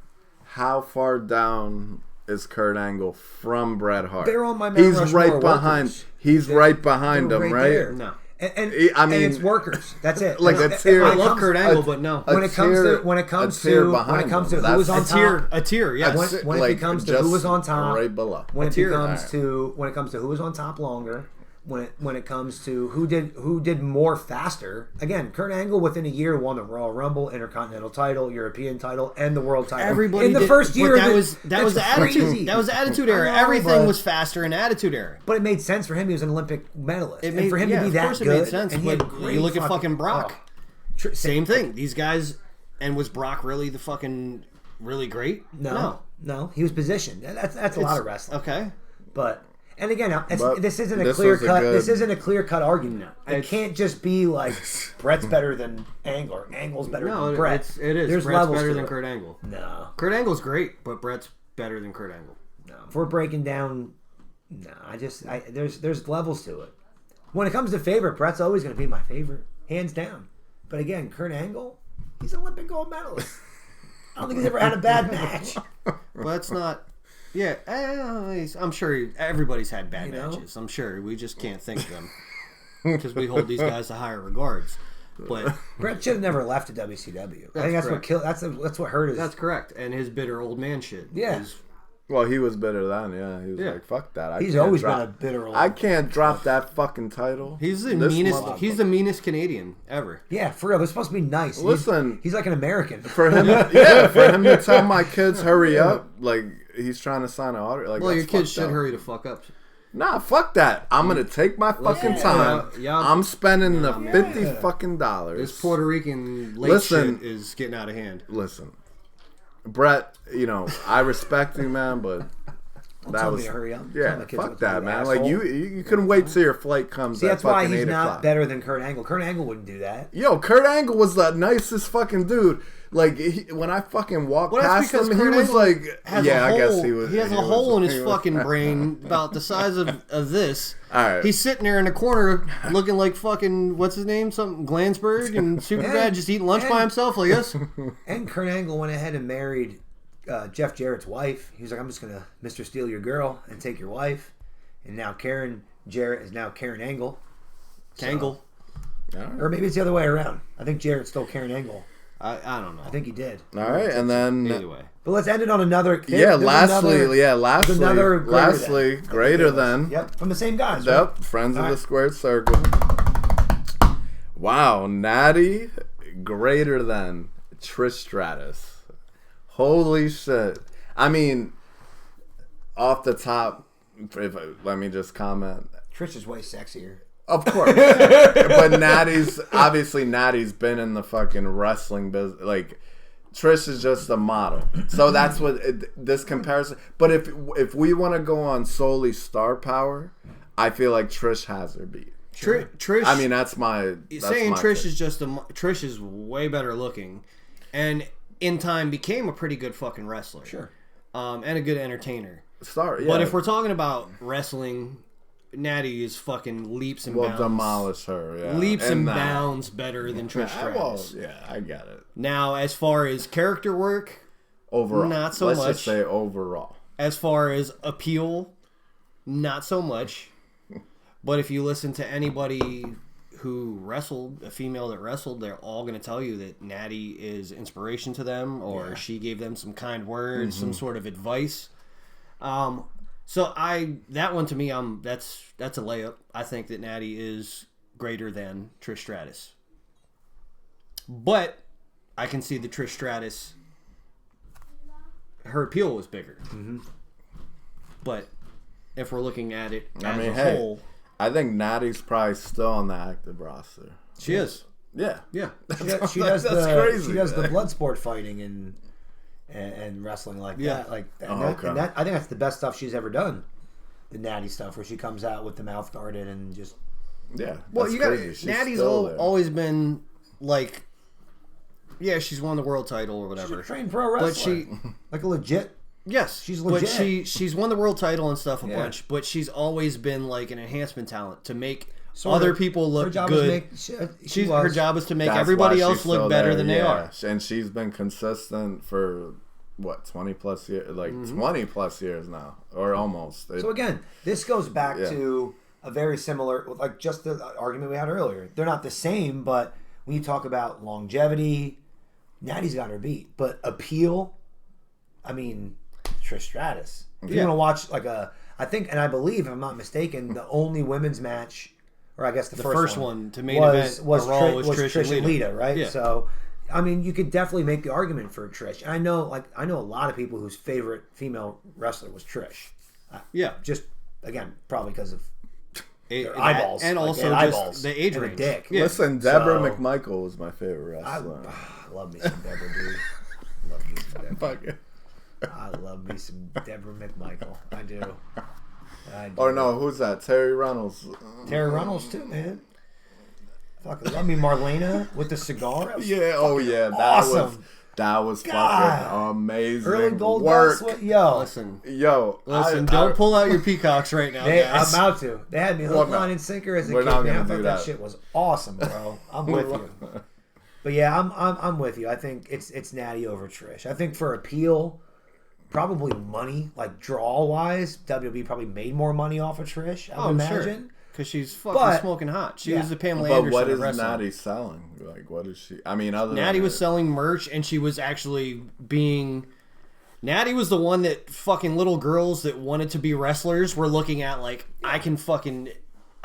How far down is Kurt Angle from Bret Hart? They're on my Mount He's Rushmore right behind. Workers. He's right behind him, right? There. No. And I mean, it's workers. That's it. Like a tier. I love Kurt Angle, but no. When it comes to who was on top, a tier, yes. When it comes to who was on top, right below. When it comes to who was on top longer, when it comes to who did more faster. Again, Kurt Angle within a year won the Royal Rumble, Intercontinental title, European title, and the World title. Everybody in the first year. That was the attitude. That was the Attitude Era. Everything was faster in Attitude Era. But it made sense for him. He was an Olympic medalist. And for him to be that good, it made sense. and you look at fucking Brock. Same thing. These guys. And was Brock really the fucking really great? No. He was positioned. That's a lot of wrestling. Okay, but. And again, this isn't a clear cut. This isn't a clear cut argument. It can't just be like Bret's better than Angle or Angle's better than Bret. It is. There's Bret's levels better to than it. Kurt Angle. No, Kurt Angle's great, but Bret's better than Kurt Angle. No, if we're breaking down, there's levels to it. When it comes to favorite, Bret's always going to be my favorite, hands down. But again, Kurt Angle, he's an Olympic gold medalist. I don't think he's ever had a bad match. Well, that's not. Yeah, I'm sure everybody's had bad matches. I'm sure we just can't think of them because we hold these guys to higher regards. But Bret should have never left to WCW. I think that's what killed. That's what hurt us. That's correct. And his bitter old man shit. Yeah. Well, he was bitter then. Yeah, he was like, "Fuck that." He's always been a bitter old. I can't drop that fucking title. He's the meanest. He's the meanest Canadian ever. Yeah, for real. They're supposed to be nice. Listen, he's like an American. For him, to tell my kids hurry up, like he's trying to sign an order. Like, well, your kids should hurry the fuck up. Nah, fuck that. I'm gonna take my fucking time. I'm spending the $50 fucking dollars. This Puerto Rican late shit is getting out of hand. Listen, Bret, I respect you, man, but that was hurry up. Yeah, fuck that, man. Like you couldn't wait till your flight comes. See, that's why he's 8 not o'clock. better than Kurt Angle. Kurt Angle wouldn't do that. Yo, Kurt Angle was the nicest fucking dude. Like when I fucking walked past him, he was like, I guess he was. He has a hole in his fucking brain about the size of this. All right. He's sitting there in the corner looking like fucking what's his name, something Glansberg and Superbad, just eating lunch by himself like us. And Kurt Angle went ahead and married Jeff Jarrett's wife. He was like, I'm just gonna Mr. Steal your girl and take your wife. And now Karen Jarrett is now Karen Angle. Angle. Or maybe it's the other way around. I think Jarrett stole Karen Angle. I don't know. I think he did. All right, and then anyway. But let's end it on another. Lastly, greater greater than. Yep, from the same guys. Yep, right? friends of the squared circle. Wow, Natty greater than Trish Stratus. Holy shit! I mean, off the top, let me just comment. Trish is way sexier. Of course. But Natty's been in the fucking wrestling business. Like, Trish is just a model. So that's what this comparison. But if we want to go on solely star power, I feel like Trish has her beat. Trish. I mean, that's my. Trish is just Trish is way better looking, and in time became a pretty good fucking wrestler. Sure. And a good entertainer. Yeah. But if we're talking about wrestling, Natty is fucking leaps and bounds. Demolish her. Yeah. Leaps and bounds better than Trish Stratus. Well, yeah, I get it. Now, as far as character work, overall, not so much. much. Let's just say overall. As far as appeal, not so much. But if you listen to anybody who wrestled, a female that wrestled, they're all going to tell you that Natty is inspiration to them, or she gave them some kind words, some sort of advice. So that one to me, that's a layup. I think that Natty is greater than Trish Stratus. But I can see the Trish Stratus, her appeal was bigger. Mm-hmm. But if we're looking at it as a whole, I think Natty's probably still on the active roster. She is. Yeah. She does that's the crazy. she does the blood sport fighting and wrestling like that. Like and that I think that's the best stuff she's ever done. The Natty stuff where she comes out with the mouth guarded and just Well, you got Natty's always been like, yeah, she's won the world title or whatever. She's a trained pro wrestler, but she like a legit. Yes, she's legit. But she's won the world title and stuff a bunch. But she's always been like an enhancement talent to make other people look good. Her job is to make everybody else look better than they are. And she's been consistent for what 20 plus years, 20 plus years now, or almost. So again, this goes back to a very similar, like just the argument we had earlier. They're not the same, but when you talk about longevity, Natty's got her beat. But appeal, I mean, Trish Stratus. If you want to watch I think, and I believe, if I'm not mistaken, the only women's match, or I guess the first one to main event was Trish and Lita, right? Yeah. So, I mean, you could definitely make the argument for Trish. And I know a lot of people whose favorite female wrestler was Trish. Just again, probably because of their eyeballs, and also just the age range. Dick. Yeah. Listen, Deborah McMichael was my favorite wrestler. I love me some Deborah, dude. Love me some Deborah. I love me some Deborah McMichael. I do. Or no, who's that? Terry Reynolds. Terry Reynolds too, man. Fucking love me, Marlena with the cigar. Awesome. That was fucking amazing. Early gold work. Listen, don't pull out your peacocks right now, guys. I'm about to. They had me hook, line, and sinker as a kid. Man, I thought that shit was awesome, bro. I'm with you. But yeah, I'm with you. I think it's Natty over Trish. I think for appeal, probably money, like draw wise, WWE probably made more money off of Trish. I would imagine. Because she's fucking smoking hot. She was the Pamela Anderson. But what is wrestling. Natty selling? Like, what is she? I mean, Natty was selling merch, and she was actually being. Natty was the one that fucking little girls that wanted to be wrestlers were looking at like, I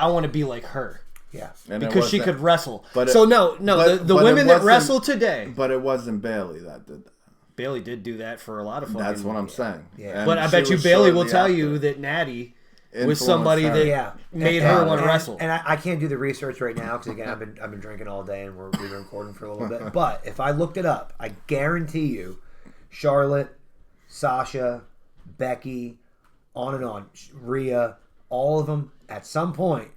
want to be like her. Yeah, because she could wrestle. The women that wrestle today. But it wasn't Bayley that did that. Bayley did do that for a lot of fucking. That's what I'm saying. Yeah. But I bet you Bayley will tell you that Natty was somebody that made her want to wrestle. And I can't do the research right now because again I've been drinking all day and we've been recording for a little bit. But if I looked it up, I guarantee you, Charlotte, Sasha, Becky, on and on, Rhea, all of them at some point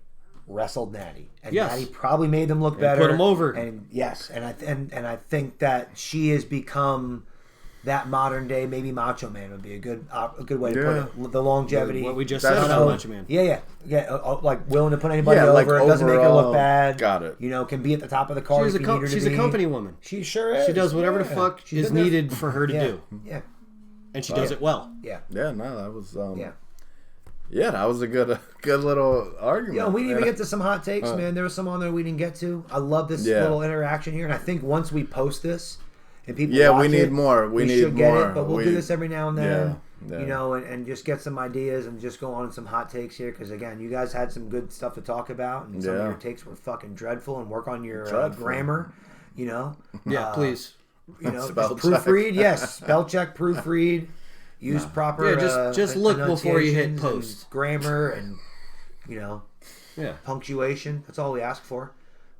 wrestled Natty, and Natty probably made them look better, put them over. And I think that she has become that modern day, maybe Macho Man would be a good way to put it. The longevity. What we just said about Macho Man. Like willing to put anybody over. Like it doesn't make her look bad. Got it. You know, can be at the top of the card. She's a company woman. She sure is. She does whatever the fuck is needed for her to do. Yeah. And she does it well. Yeah. Yeah. No, that was. Yeah, that was a good little argument. Yeah, we didn't even get to some hot takes, man. There was some on there we didn't get to. I love this little interaction here, and I think once we post this. And people we need more. We need should more. Get it, but we'll do this every now and then. Yeah. You know, and just get some ideas and just go on some hot takes here because again, you guys had some good stuff to talk about, and some of your takes were fucking dreadful. And work on your grammar. You know. Yeah, please. You know, proofread. Yes, spell check, proofread. Use proper. Yeah, just look before you hit post. Grammar and punctuation. That's all we ask for.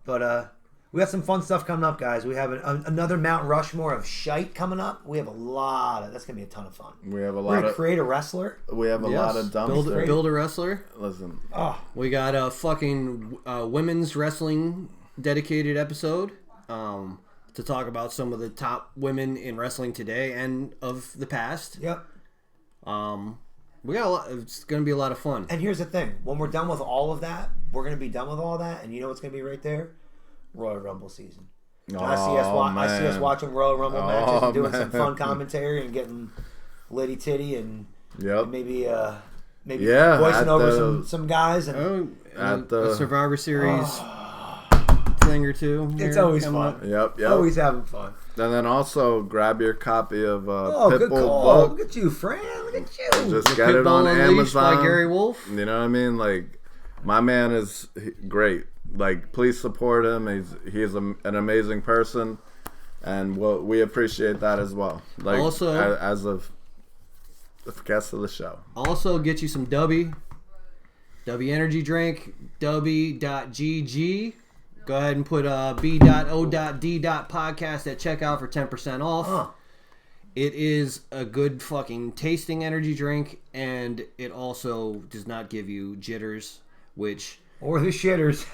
But we got some fun stuff coming up, guys. We have another Mount Rushmore of shite coming up. We have a lot of... That's going to be a ton of fun. We're going to create a wrestler. We have a lot of dumpsters. Build a wrestler. Listen. We got a fucking women's wrestling dedicated episode to talk about some of the top women in wrestling today and of the past. Yep. We got a lot. It's going to be a lot of fun. And here's the thing. When we're done with all of that, we're going to be done with all that, and you know what's going to be right there? Royal Rumble season. I see us watching Royal Rumble matches and doing some fun commentary and getting Liddy Titty and maybe voicing over some guys and at the Survivor Series thing or two. It's always fun. Yep. Always having fun. And then also grab your copy of Pitbull good call. Book. Look at you, Fran. Look at you. Just get it on Amazon. By Gary Wolf. You know what I mean? Like, my man is great. Like, please support him. He's an amazing person, and we appreciate that as well. Like, also, as of the guest of the show. Also, get you some W Energy drink, W.GG. Go ahead and put b.o.d.podcast at checkout for 10% off. It is a good fucking tasting energy drink, and it also does not give you jitters, which... Or the shitters.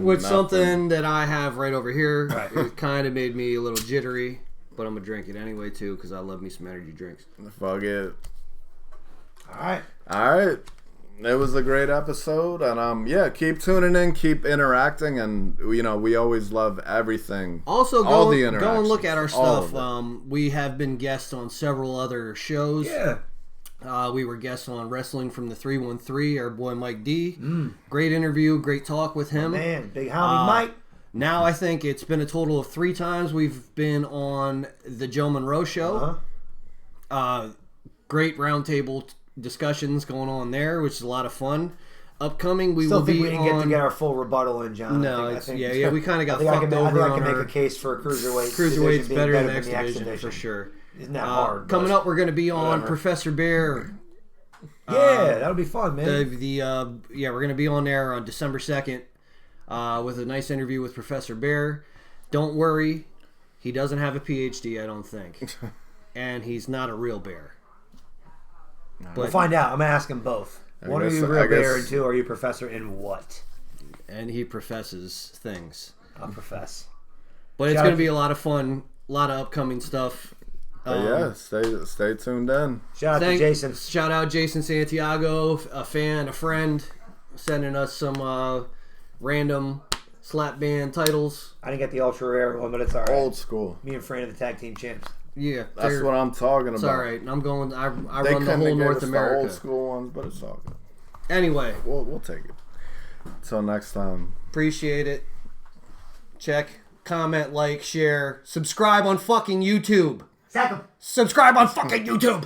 which something that I have right over here. Right. It kind of made me a little jittery, but I'm going to drink it anyway, too, because I love me some energy drinks. Fuck it. All right. It was a great episode, and keep tuning in, keep interacting, and we always love everything. Also, go and look at our stuff. We have been guests on several other shows. Yeah. We were guests on Wrestling from the 313, our boy Mike D. Great interview, great talk with him. Man, big homie Mike. Now I think it's been a total of 3 times we've been on the Joe Monroe Show. Great roundtable discussions going on there, which is a lot of fun. Upcoming, we will be on... Still think we didn't get our full rebuttal in, John. No, we kind of got fucked over. I think I can make a case for Cruiserweight. Cruiserweight's better than X Division, for sure. Isn't that hard? Coming up, we're going to be on Professor Bear. Yeah, that'll be fun, man. We're going to be on there on December 2nd with a nice interview with Professor Bear. Don't worry, he doesn't have a PhD, I don't think. And he's not a real bear. But we'll find out. I'm going to ask him both. One, are you a real bear, and 2, are you a professor in what? And he professes things. I'll profess. But it's going to be a lot of fun, a lot of upcoming stuff. Stay tuned in. Shout out to Jason. Shout out Jason Santiago, a fan, a friend, sending us some random slap band titles. I didn't get the ultra rare one, but it's all right. Old school. Me and Fran are the tag team champs. Yeah, that's what I'm talking about. It's all right. I'm going. I run the whole North America. The old school ones, but it's all good. Anyway, we'll take it. Until next time. Appreciate it. Check, comment, like, share, subscribe on fucking YouTube. Sack 'em. Subscribe on fucking YouTube.